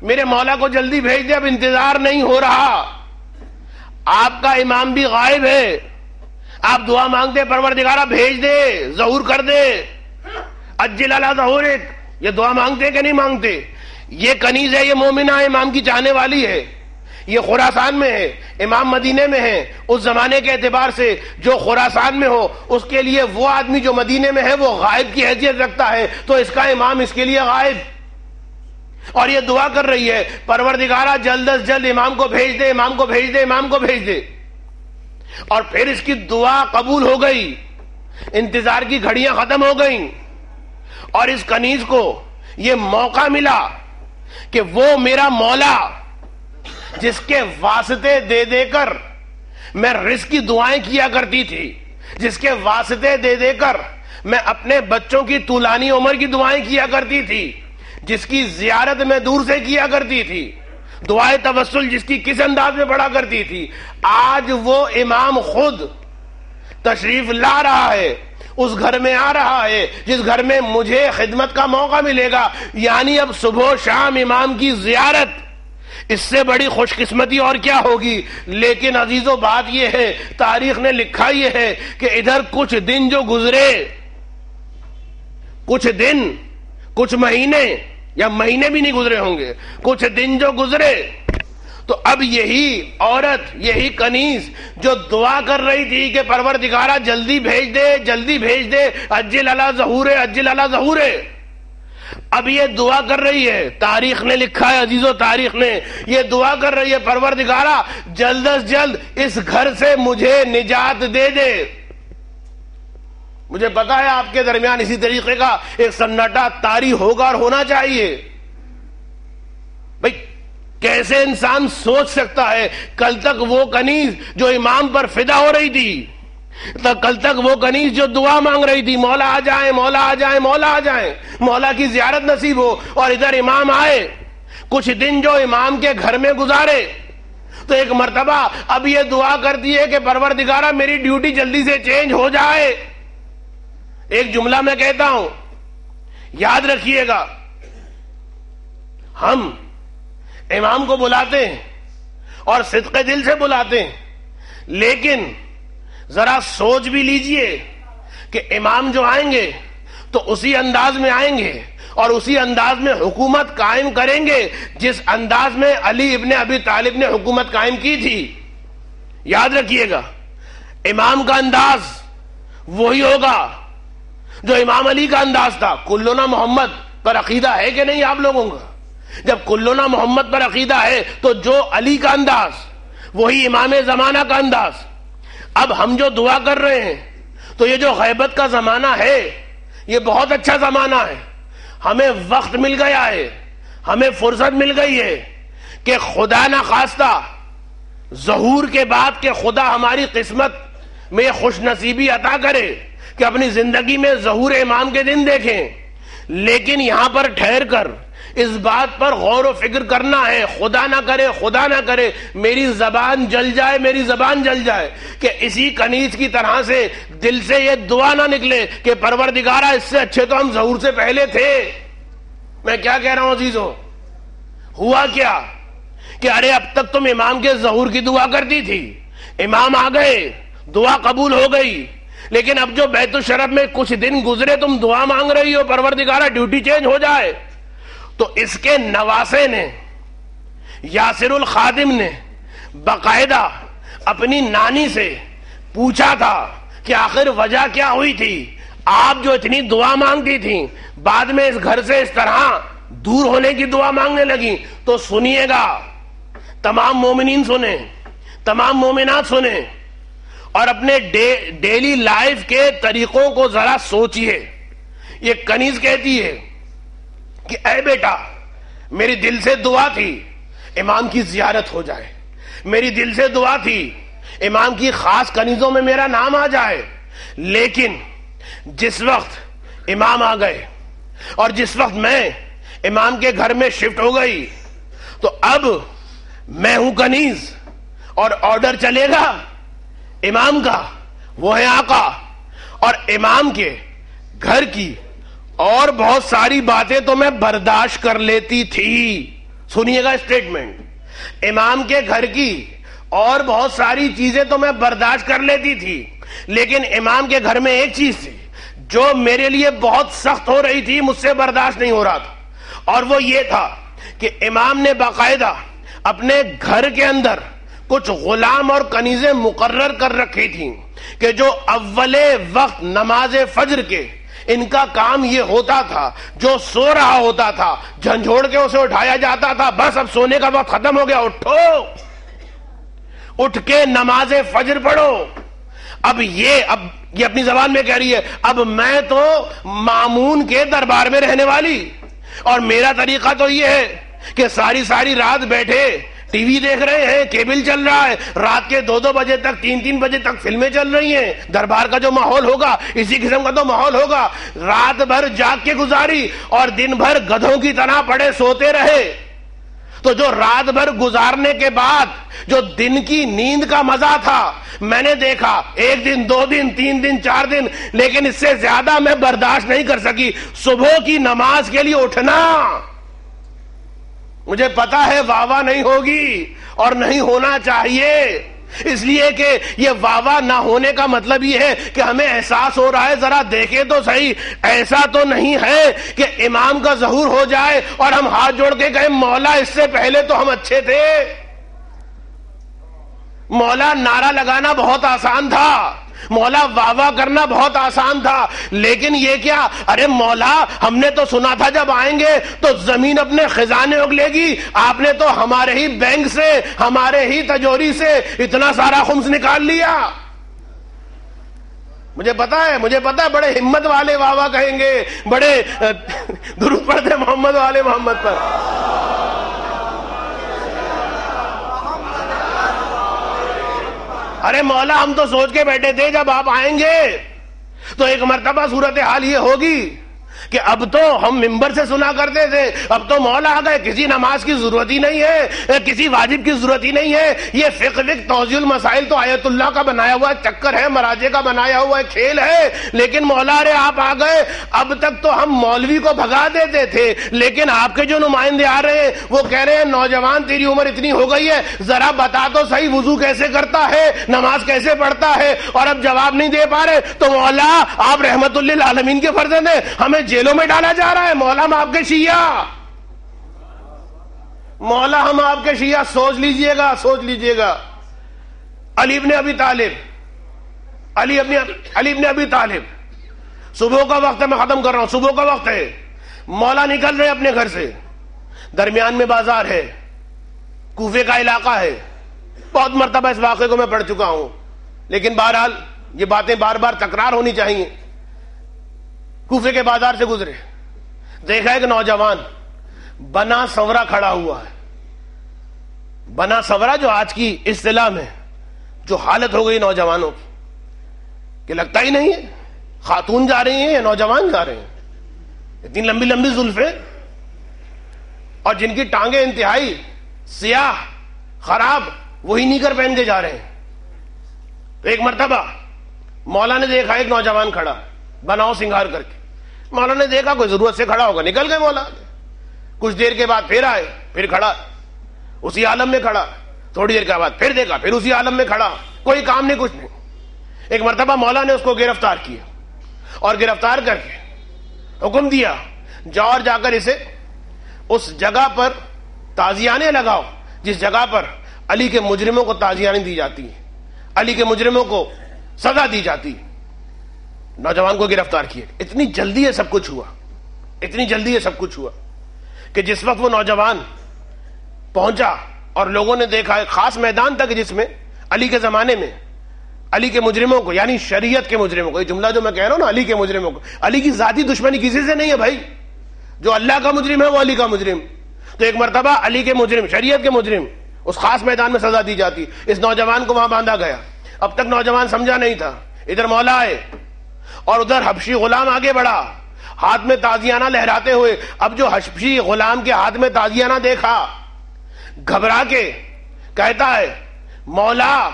میرے مولا کو جلدی بھیج دے، اب انتظار نہیں ہو رہا، آپ کا امام بھی غائب ہے، آپ دعا مانگتے پروردگارا بھیج دے، ظہور کر دے، عجل علی ظہورک، یہ دعا مانگتے کہ نہیں مانگتے؟ یہ کنیز ہے، یہ مومنہ امام کی چاہنے والی ہے، یہ خراسان میں ہے، امام مدینے میں ہے۔ اس زمانے کے اعتبار سے جو خراسان میں ہو، اس کے لیے وہ آدمی جو مدینے میں ہے وہ غائب کی حیثیت رکھتا ہے، تو اس کا امام اس کے لیے غائب، اور یہ دعا کر رہی ہے پروردگارا جلد از جلد امام کو بھیج دے، امام کو بھیج دے، امام کو بھیج دے۔ اور پھر اس کی دعا قبول ہو گئی، انتظار کی گھڑیاں ختم ہو گئیں، اور اس کنیز کو یہ موقع ملا کہ وہ میرا مولا جس کے واسطے دے دے کر میں رزق کی دعائیں کیا کرتی تھی، جس کے واسطے دے دے کر میں اپنے بچوں کی طولانی عمر کی دعائیں کیا کرتی تھی، جس کی زیارت میں دور سے کیا کرتی تھی، دعائے توسل جس کی کس انداز میں پڑھا کرتی تھی، آج وہ امام خود تشریف لا رہا ہے، اس گھر میں آ رہا ہے جس گھر میں مجھے خدمت کا موقع ملے گا۔ یعنی اب صبح و شام امام کی زیارت، اس سے بڑی خوش قسمتی اور کیا ہوگی۔ لیکن عزیزو بات یہ ہے، تاریخ نے لکھا یہ ہے کہ ادھر کچھ دن جو گزرے، کچھ دن، کچھ مہینے، یا مہینے بھی نہیں گزرے ہوں گے، کچھ دن جو گزرے، تو اب یہی عورت، یہی کنیز جو دعا کر رہی تھی کہ پروردگارا جلدی بھیج دے، جلدی بھیج دے، عجل علی ظہورے، عجل علی ظہورے، اب یہ دعا کر رہی ہے، تاریخ نے لکھا ہے عزیزو، تاریخ نے یہ دعا کر رہی ہے پروردگارا جلد از جلد اس گھر سے مجھے نجات دے دے۔ مجھے پتا ہے آپ کے درمیان اسی طریقے کا ایک سناٹا طاری ہوگا اور ہونا چاہیے، کیسے انسان سوچ سکتا ہے کل تک وہ کنیز جو امام پر فدا ہو رہی تھی، کل تک وہ کنیز جو دعا مانگ رہی تھی، مولا آ جائیں، مولا آ جائیں، مولا آ جائیں، مولا کی زیارت نصیب ہو، اور ادھر امام آئے، کچھ دن جو امام کے گھر میں گزارے، تو ایک مرتبہ اب یہ دعا کرتی ہے کہ پروردگارہ میری ڈیوٹی جلدی سے چینج ہو جائے۔ ایک جملہ میں کہتا ہوں، یاد رکھیے گا، ہم امام کو بلاتے ہیں اور صدق دل سے بلاتے ہیں، لیکن ذرا سوچ بھی لیجئے کہ امام جو آئیں گے تو اسی انداز میں آئیں گے اور اسی انداز میں حکومت قائم کریں گے جس انداز میں علی ابن ابی طالب نے حکومت قائم کی تھی۔ یاد رکھیے گا، امام کا انداز وہی ہوگا جو امام علی کا انداز تھا۔ کلنا محمد پر عقیدہ ہے کہ نہیں آپ لوگوں کا؟ جب کلنا محمد پر عقیدہ ہے تو جو علی کا انداز وہی امام زمانہ کا انداز۔ اب ہم جو دعا کر رہے ہیں تو یہ جو غیبت کا زمانہ ہے یہ بہت اچھا زمانہ ہے، ہمیں وقت مل گیا ہے، ہمیں فرصت مل گئی ہے کہ خدا نہ خواستہ ظہور کے بعد کہ خدا ہماری قسمت میں یہ خوش نصیبی عطا کرے کہ اپنی زندگی میں ظہور امام کے دن دیکھیں، لیکن یہاں پر ٹھہر کر اس بات پر غور و فکر کرنا ہے، خدا نہ کرے، خدا نہ کرے میری زبان جل جائے، میری زبان جل جائے، کہ اسی کنیز کی طرح سے دل سے یہ دعا نہ نکلے کہ پروردگارہ اس سے اچھے تو ہم ظہور سے پہلے تھے۔ میں کیا کہہ رہا ہوں عزیزو؟ ہوا کیا کہ ارے اب تک تم امام کے ظہور کی دعا کرتی تھی، امام آ گئے، دعا قبول ہو گئی، لیکن اب جو بیت الشرف میں کچھ دن گزرے تم دعا مانگ رہی ہو پروردگارہ ڈیوٹی چینج ہو جائے۔ تو اس کے نواسے نے، یاسر الخادم نے باقاعدہ اپنی نانی سے پوچھا تھا کہ آخر وجہ کیا ہوئی تھی، آپ جو اتنی دعا مانگتی تھیں بعد میں اس گھر سے اس طرح دور ہونے کی دعا مانگنے لگی۔ تو سنیے گا، تمام مومنین سنیں، تمام مومنات سنیں، اور اپنے ڈیلی لائف کے طریقوں کو ذرا سوچئے۔ یہ کنیز کہتی ہے کہ اے بیٹا، میری دل سے دعا تھی امام کی زیارت ہو جائے، میری دل سے دعا تھی امام کی خاص کنیزوں میں میرا نام آ جائے، لیکن جس وقت امام آ گئے اور جس وقت میں امام کے گھر میں شفٹ ہو گئی تو اب میں ہوں کنیز اور آرڈر چلے گا امام کا، وہ ہے آقا، اور امام کے گھر کی اور بہت ساری باتیں تو میں برداشت کر لیتی تھی۔ سنیے گا اسٹیٹمنٹ، امام کے گھر کی اور بہت ساری چیزیں تو میں برداشت کر لیتی تھی، لیکن امام کے گھر میں ایک چیز تھی جو میرے لیے بہت سخت ہو رہی تھی، مجھ سے برداشت نہیں ہو رہا تھا، اور وہ یہ تھا کہ امام نے باقاعدہ اپنے گھر کے اندر کچھ غلام اور کنیزیں مقرر کر رکھی تھیں کہ جو اول وقت نماز فجر کے ان کا کام یہ ہوتا تھا، جو سو رہا ہوتا تھا جھنجھوڑ کے اسے اٹھایا جاتا تھا، بس اب سونے کا وقت ختم ہو گیا، اٹھو، اٹھ کے نماز فجر پڑھو۔ اب یہ اپنی زبان میں کہہ رہی ہے، اب میں تو مامون کے دربار میں رہنے والی، اور میرا طریقہ تو یہ ہے کہ ساری رات بیٹھے ٹی وی دیکھ رہے ہیں، کیبل چل رہا ہے، رات کے 2 بجے تک 3 بجے تک فلمیں چل رہی ہیں، دربار کا جو ماحول ہوگا اسی قسم کا تو ماحول ہوگا، رات بھر جاگ کے گزاری اور دن بھر گدھوں کی طرح پڑے سوتے رہے۔ تو جو رات بھر گزارنے کے بعد جو دن کی نیند کا مزہ تھا میں نے دیکھا، 1 دن 2 دن 3 دن 4 دن، لیکن اس سے زیادہ میں برداشت نہیں کر سکی۔ صبح کی نماز کے لیے اٹھنا، مجھے پتا ہے واہ واہ نہیں ہوگی اور نہیں ہونا چاہیے، اس لیے کہ یہ واہ واہ نہ ہونے کا مطلب یہ ہے کہ ہمیں احساس ہو رہا ہے ذرا دیکھیں تو صحیح، ایسا تو نہیں ہے کہ امام کا ظہور ہو جائے اور ہم ہاتھ جوڑ کے کہیں مولا اس سے پہلے تو ہم اچھے تھے۔ مولا نعرہ لگانا بہت آسان تھا، مولا واہ واہ کرنا بہت آسان تھا، لیکن یہ کیا، ارے مولا ہم نے تو سنا تھا جب آئیں گے تو زمین اپنے خزانے اگلے گی، آپ نے تو ہمارے ہی بینک سے، ہمارے ہی تجوری سے اتنا سارا خمس نکال لیا۔ مجھے پتا ہے بڑے ہمت والے واہ واہ کہیں گے، بڑے درود پڑھتے محمد والے محمد پر، ارے مولا ہم تو سوچ کے بیٹھے تھے جب آپ آئیں گے تو ایک مرتبہ صورتحال یہ ہوگی کہ اب تو ہم ممبر سے سنا کرتے تھے، اب تو مولا آ گئے، کسی نماز کی ضرورت ہی نہیں ہے، کسی واجب کی ضرورت ہی نہیں ہے، یہ فقہ توضیح المسائل تو آیت اللہ کا بنایا ہوا چکر ہے، مراجع کا بنایا ہوا کھیل ہے، لیکن مولا رے آپ آ گئے۔ اب تک تو ہم مولوی کو بھگا دیتے تھے، لیکن آپ کے جو نمائندے آ رہے ہیں وہ کہہ رہے ہیں نوجوان تیری عمر اتنی ہو گئی ہے، ذرا بتا تو صحیح وضو کیسے کرتا ہے، نماز کیسے پڑھتا ہے، اور اب جواب نہیں دے پا رہے تو مولا آپ رحمت للعالمین کے فرزند ہیں، ہمیں جیلوں میں ڈالا جا رہا ہے۔ مولا ہم آپ کے شیعہ، مولا ہم آپ کے شیعہ، سوچ لیجئے گا، سوچ لیجئے گا۔ علی ابن ابی طالب، علی ابن ابی طالب، صبح کا وقت ہے، میں ختم کر رہا ہوں، صبح کا وقت ہے، مولا نکل رہے اپنے گھر سے، درمیان میں بازار ہے، کوفے کا علاقہ ہے، بہت مرتبہ اس واقعے کو میں پڑھ چکا ہوں، لیکن بہرحال یہ باتیں بار بار تکرار ہونی چاہیے۔ کوفے کے بازار سے گزرے، دیکھا ایک نوجوان بنا سنورا کھڑا ہوا ہے۔ بنا سنورا جو آج کی اصطلاح میں جو حالت ہو گئی نوجوانوں کی کہ لگتا ہی نہیں ہے خاتون جا رہی ہیں یا نوجوان جا رہے ہیں، اتنی لمبی لمبی زلفیں اور جن کی ٹانگیں انتہائی سیاہ خراب، وہی نیکر پہن کے جا رہے ہیں۔ تو ایک مرتبہ مولا نے دیکھا ایک نوجوان کھڑا بناؤ سنگار کر کے، مولا نے دیکھا کوئی ضرورت سے کھڑا ہوگا، نکل گئے مولا۔ کچھ دیر کے بعد پھر آئے، پھر کھڑا اسی عالم میں کھڑا، تھوڑی دیر کے بعد پھر دیکھا، پھر اسی عالم میں کھڑا، کوئی کام نہیں کچھ نہیں۔ ایک مرتبہ مولا نے اس کو گرفتار کیا اور گرفتار کر کے حکم دیا جاؤ اور جا کر اسے اس جگہ پر تازیانے لگاؤ جس جگہ پر علی کے مجرموں کو تازیانے دی جاتی ہیں، علی کے مجرموں کو سزا دی جاتی۔ نوجوان کو گرفتار کیا، اتنی جلدی ہے سب کچھ ہوا، اتنی جلدی ہے سب کچھ ہوا کہ جس وقت وہ نوجوان پہنچا اور لوگوں نے دیکھا ایک خاص میدان تک جس میں علی کے زمانے میں علی کے مجرموں کو، یعنی شریعت کے مجرموں کو، یہ جملہ جو میں کہہ رہا ہوں نا، علی کے مجرموں کو، علی کی ذاتی دشمنی کسی سے نہیں ہے بھائی، جو اللہ کا مجرم ہے وہ علی کا مجرم۔ تو ایک مرتبہ علی کے مجرم، شریعت کے مجرم اس خاص میدان میں سزا دی جاتی، اس نوجوان کو وہاں باندھا گیا۔ اب تک نوجوان سمجھا نہیں تھا، ادھر مولا آئے اور ادھر حبشی غلام آگے بڑھا ہاتھ میں تازیانہ لہراتے ہوئے۔ اب جو حبشی غلام کے ہاتھ میں تازیانہ دیکھا، گھبرا کے کہتا ہے مولا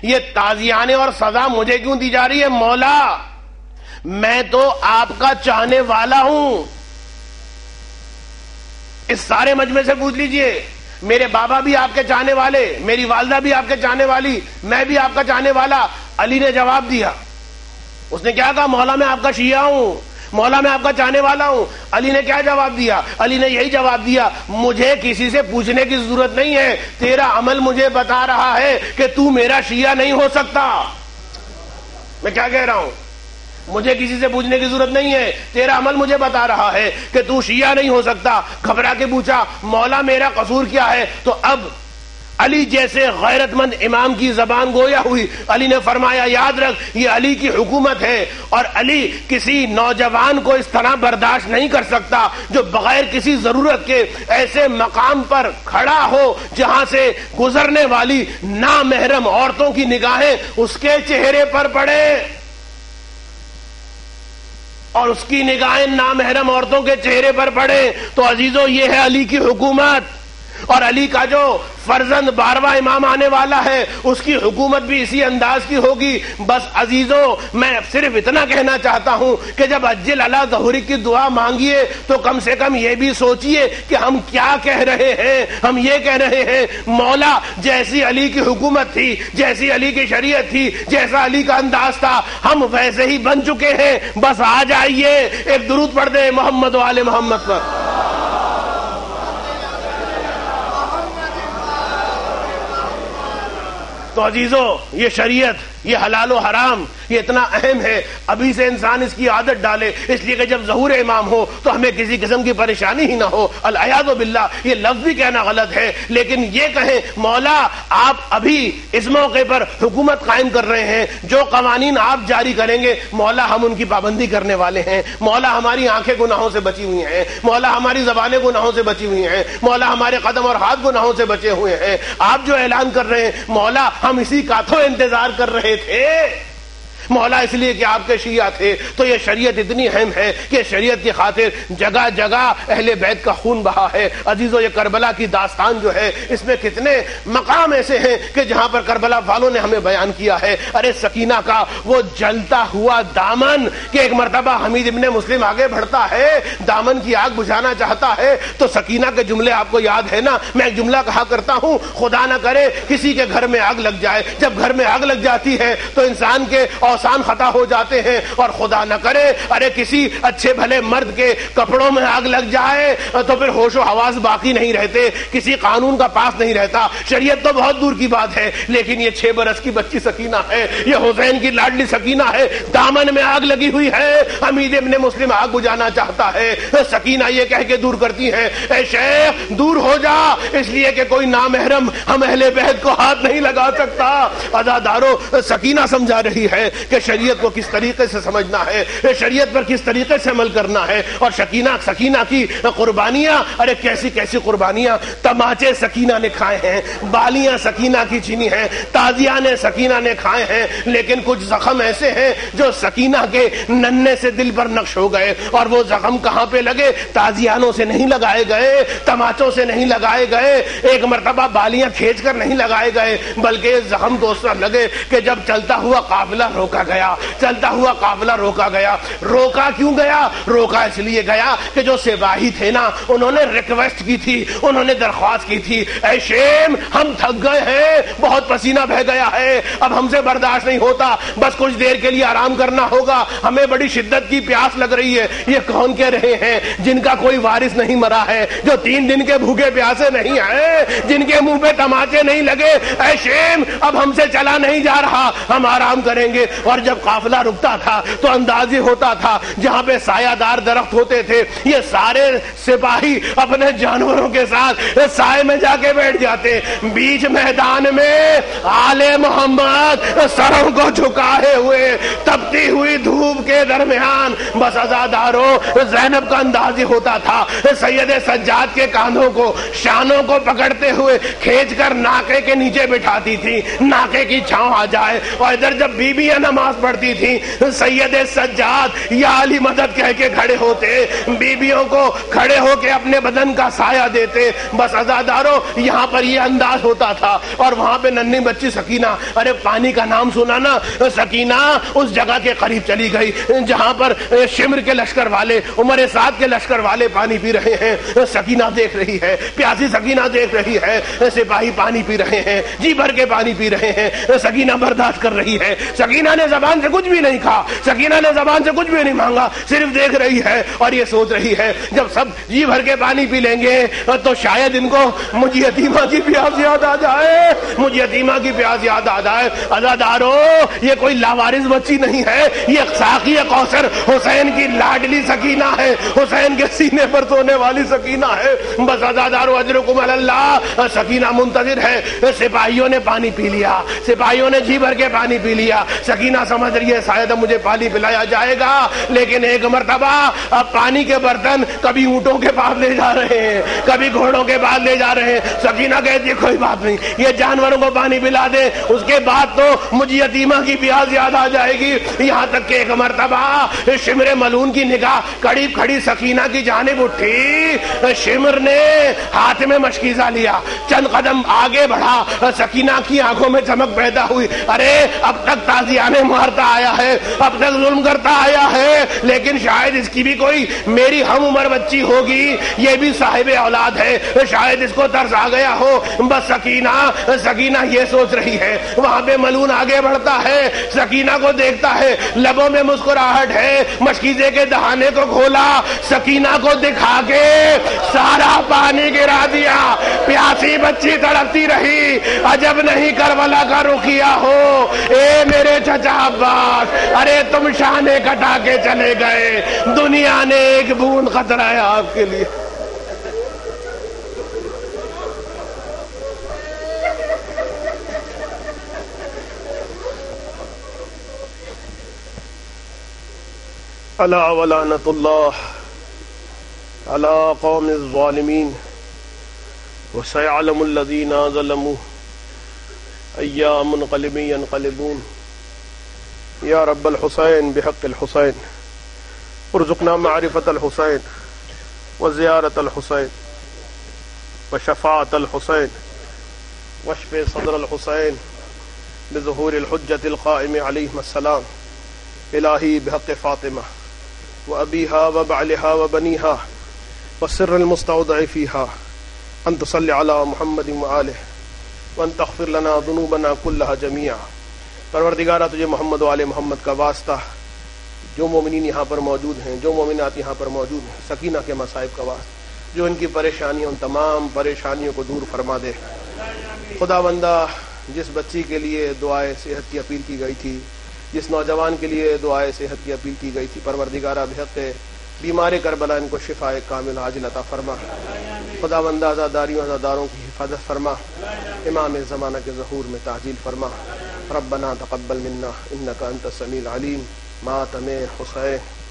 یہ تازیانے اور سزا مجھے کیوں دی جا رہی ہے؟ مولا میں تو آپ کا چاہنے والا ہوں۔ اس سارے مجمع سے پوچھ لیجئے، میرے بابا بھی آپ کے چاہنے والے، میری والدہ بھی آپ کے چاہنے والی، میں بھی آپ کا چاہنے والا۔ علی نے جواب دیا، اس نے کیا کہا؟ مولا میں آپ کا شیعہ ہوں، مولا میں آپ کا چاہنے والا ہوں۔ علی نے کیا جواب دیا؟ علی نے یہی جواب دیا، مجھے کسی سے پوچھنے کی ضرورت نہیں ہے، تیرا عمل مجھے بتا رہا ہے کہ تو میرا شیعہ نہیں ہو سکتا۔ میں کیا کہہ رہا ہوں؟ مجھے کسی سے پوچھنے کی ضرورت نہیں ہے، تیرا عمل مجھے بتا رہا ہے کہ تو شیعہ نہیں ہو سکتا۔ گھبرا کے پوچھا مولا میرا قصور کیا ہے؟ تو اب علی جیسے غیرت مند امام کی زبان گویا ہوئی۔ علی نے فرمایا یاد رکھ یہ علی کی حکومت ہے، اور علی کسی نوجوان کو اس طرح برداشت نہیں کر سکتا جو بغیر کسی ضرورت کے ایسے مقام پر کھڑا ہو جہاں سے گزرنے والی نامحرم عورتوں کی نگاہیں اس کے چہرے پر پڑے، اور اس کی نگاہیں نامحرم عورتوں کے چہرے پر پڑے۔ تو عزیزو یہ ہے علی کی حکومت، اور علی کا جو فرزند 12واں امام آنے والا ہے اس کی حکومت بھی اسی انداز کی ہوگی۔ بس عزیزو میں صرف اتنا کہنا چاہتا ہوں کہ جب عجل علی ظہوری کی دعا مانگیے تو کم سے کم یہ بھی سوچئے کہ ہم کیا کہہ رہے ہیں۔ ہم یہ کہہ رہے ہیں مولا جیسی علی کی حکومت تھی، جیسی علی کی شریعت تھی، جیسا علی کا انداز تھا، ہم ویسے ہی بن چکے ہیں، بس آ جائیے ایک درود پڑھ دیں محمد و آل محمد پر۔ تو عزیزو یہ شریعت یہ حلال و حرام یہ اتنا اہم ہے، ابھی سے انسان اس کی عادت ڈالے، اس لیے کہ جب ظہور امام ہو تو ہمیں کسی قسم کی پریشانی ہی نہ ہو۔ العیاذ باللہ، یہ لفظ بھی کہنا غلط ہے، لیکن یہ کہیں مولا آپ ابھی اس موقع پر حکومت قائم کر رہے ہیں، جو قوانین آپ جاری کریں گے مولا ہم ان کی پابندی کرنے والے ہیں، مولا ہماری آنکھیں گناہوں سے بچی ہوئی ہیں، مولا ہماری زبانیں گناہوں سے بچی ہوئی ہیں، مولا ہمارے قدم اور ہاتھ گناہوں سے بچے ہوئے ہیں۔ آپ جو اعلان کر رہے ہیں مولا ہم اسی کا تو انتظار کر رہے تھے، مولا اس لیے کہ آپ کے شیعہ تھے۔ تو یہ شریعت اتنی اہم ہے کہ شریعت کی خاطر جگہ جگہ اہل بیت کا خون بہا ہے۔ عزیزو، یہ کربلا کی داستان جو ہے اس میں کتنے مقام ایسے ہیں کہ جہاں پر کربلا والوں نے ہمیں بیان کیا ہے۔ ارے سکینہ کا وہ جلتا ہوا دامن کہ ایک مرتبہ حمید ابن مسلم آگے بڑھتا ہے، دامن کی آگ بجھانا چاہتا ہے تو سکینہ کے جملے آپ کو یاد ہے نا؟ میں ایک جملہ کہا کرتا ہوں، خدا نہ کرے کسی کے گھر میں آگ لگ جائے، جب گھر میں آگ لگ جاتی ہے تو انسان کے اوسان خطا ہو جاتے ہیں، اور خدا نہ کرے ارے کسی اچھے بھلے مرد کے کپڑوں میں آگ لگ جائے تو پھر ہوش و حواس باقی نہیں رہتے، کسی قانون کا پاس نہیں رہتا۔ شریعت تو بہت دور کی بات ہے، لیکن یہ 6 برس کی بچی سکینہ ہے، یہ حسین کی لاڈلی سکینہ ہے، دامن میں آگ لگی ہوئی ہے، حمید ابن مسلم آگ بجھانا چاہتا ہے، سکینہ یہ کہہ کے دور کرتی ہے اے شیخ دور ہو جا، اس لیے کہ کوئی نامحرم ہم اہل بیت کو ہاتھ نہیں لگا سکتا۔ عزادارو، سکینہ سمجھا رہی ہے کہ شریعت کو کس طریقے سے سمجھنا ہے، شریعت پر کس طریقے سے عمل کرنا ہے، اور سکینہ کی قربانیاں، ارے کیسی کیسی قربانیاں، تماچے سکینہ نے کھائے ہیں، بالیاں سکینہ کی چینی ہیں، تازیاں نے سکینہ نے کھائے ہیں، لیکن کچھ زخم ایسے ہیں جو سکینہ کے ننھے سے دل پر نقش ہو گئے، اور وہ زخم کہاں پہ لگے؟ تازیانوں سے نہیں لگائے گئے، تماچوں سے نہیں لگائے گئے، ایک مرتبہ بالیاں کھینچ کر نہیں لگائے گئے، بلکہ زخم تو اس طرح لگے کہ جب چلتا ہوا قافلہ روکا گیا، چلتا ہوا قافلہ روکا گیا۔ روکا کیوں گیا؟ روکا اس لیے گیا کہ جو سپاہی تھے نا انہوں نے ریکویسٹ کی تھی، انہوں نے درخواست کی تھی اے شیم ہم تھک گئے ہیں، بہت پسینہ بہہ گیا ہے، اب ہم سے برداشت نہیں ہوتا، بس کچھ دیر کے لیے آرام کرنا ہوگا، ہمیں بڑی شدت کی پیاس لگ رہی ہے۔ یہ کون کہہ رہے ہیں؟ جن کا کوئی وارث نہیں مرا ہے، جو 3 دن کے بھوکے پیاسے نہیں ہیں، جن کے منہ پہ تماچے نہیں لگے، اے شیم اب ہم سے چلا نہیں جا رہا، ہم آرام کریں گے۔ اور جب قافلہ رکتا تھا تو اندازی ہوتا تھا جہاں پہ سایہ دار درخت ہوتے تھے یہ سارے سپاہی اپنے جانوروں کے ساتھ سائے میں جا کے بیٹھ جاتے، بیچ میدان میں آل محمد سروں کو جھکائے ہوئے تپتی ہوئی دھوپ کے درمیان، بس عزادارو زینب کا اندازی ہوتا تھا سید سجاد کے کاندھوں کو شانوں کو پکڑتے ہوئے کھینچ کر ناکے کے نیچے بٹھاتی تھی، ناکے کی چھاؤں آ جائے، اور ادھر جب بیویاں نماز پڑھتی تھی سید سجاد یا علی مدد کہہ کے کھڑے ہوتے، بیویوں کو کھڑے ہو کے اپنے بدن کا سایہ دیتے۔ بس عزادارو یہاں پر یہ انداز ہوتا تھا، اور وہاں پہ ننھی بچی سکینہ، ارے پانی کا نام سنا نا، سکینہ اس جگہ کے قریب چلی گئی جہاں پر شمر کے لشکر والے، عمر سعد کے لشکر والے پانی پی رہے ہیں۔ سکینہ دیکھ رہی ہے، پیاسی سکینہ دیکھ رہی ہے، سپاہی پانی پی رہے ہیں، جی بھر کے پانی پی رہے ہیں، سکینہ برداشت کر رہی ہے۔ سکینہ نے زبان سے کچھ بھی نہیں کہا، سکینہ نے زبان سے کچھ بھی نہیں مانگا، صرف دیکھ رہی ہے اور یہ سوچ رہی ہے جب سب جی بھر کے پانی پی لیں گے تو شاید ان کو مجھ یتیمہ کی پیاس یاد آ جائے، مجھ یتیمہ کی پیاس یاد آ جائے۔ عزادارو یہ کوئی لاوارث بچی نہیں ہے، یہ ساقی کوثر حسین کی لاڈلی سکینہ ہے، حسین کے سینے پر سونے والی سکینہ ہے۔ بس عزادارو اجرکم علی اللہ، سکینہ منتظر ہے۔ سپاہیوں نے پانی پی لیا، سپاہیوں نے جی بھر کے پانی پی لیا، سکینہ سمجھ رہی ہے شاید مجھے پانی پلایا جائے گا، لیکن ایک مرتبہ اب پانی کے برتن کبھی اونٹوں کے پاس لے جا رہے ہیں، کبھی گھوڑوں کے پاس لے جا رہے ہیں۔ سکینہ کہتی ہے کوئی بات نہیں، یہ جانوروں کو پانی پلا دے، اس کے بعد تو مجھے یتیمہ کی پیاس یاد آ جائے گی۔ یہاں تک کہ ایک مرتبہ شمر ملون کی نگاہ قریب کھڑی سکینہ کی جانب اٹھی، شمر نے ہاتھ میں مشکیزہ لیا، چند قدم آگے بڑھا، سکینہ کی آنکھوں میں چمک پیدا ہوئی، ارے اب تک تازیانے مارتا آیا ہے، اب تک ظلم کرتا آیا ہے، لیکن شاید اس کی بھی کوئی میری ہم عمر بچی ہوگی، یہ بھی صاحب اولاد ہے، شاید اس کو ترس آ گیا ہو۔ بس سکینہ یہ سوچ رہی ہے، وہاں پہ ملون آگے بڑھتا ہے، سکینہ کو دیکھتا ہے، لبوں میں مسکراہٹ ہے، مشکیزے کے دہانے کو کھولا، سکینہ کو دکھا کے سارا پانی گرا دیا، پیاس بچی بچی تڑپتی رہی، عجب نہیں کربلا کا رخیہ ہو، اے میرے چچا عباس، ارے تم شانے کٹا کے چلے گئے، دنیا نے ایک بوند خطرہ ہے آپ کے لیے۔ الا ولعنۃ اللہ علی قوم الظالمین وسيعلم الذين ظلموا أي منقلب ينقلبون۔ یا رب الحسین بحق الحسین ارزقنا معرفت الحسین وزیارت الحسین وشفاعت الحسین واشف صدر الحسین بظہور الحجة القائم علیہ السلام۔ الہی بحق فاطمہ وأبيها وبعلها وبنيها والسر المستودع فيها أن تصلي على محمد وآله وأن تغفر لنا ذنوبنا كلها جميعا۔ پروردگارہ تجھے محمد و آل محمد کا واسطہ، جو مومنین یہاں پر موجود ہیں، جو مومنات یہاں پر موجود ہیں، سکینہ کے مصائب کا واسطہ، جو ان کی پریشانیوں، ان تمام پریشانیوں کو دور فرما دے۔ خدا بندہ جس بچی کے لیے دعائے صحت کی اپیل کی گئی تھی، جس نوجوان کے لیے دعائے صحت کی اپیل کی گئی تھی، پروردگارہ بحق بیمار کربلا ان کو شفاء کامل عاجل عطا فرما۔ خدا بندہ عزاداروں کی حفاظت فرما، امام زمانہ کے ظہور میں تعجیل فرما۔ ربنا تقبل منا انک انت السمیع العلیم۔ ماتم حسین۔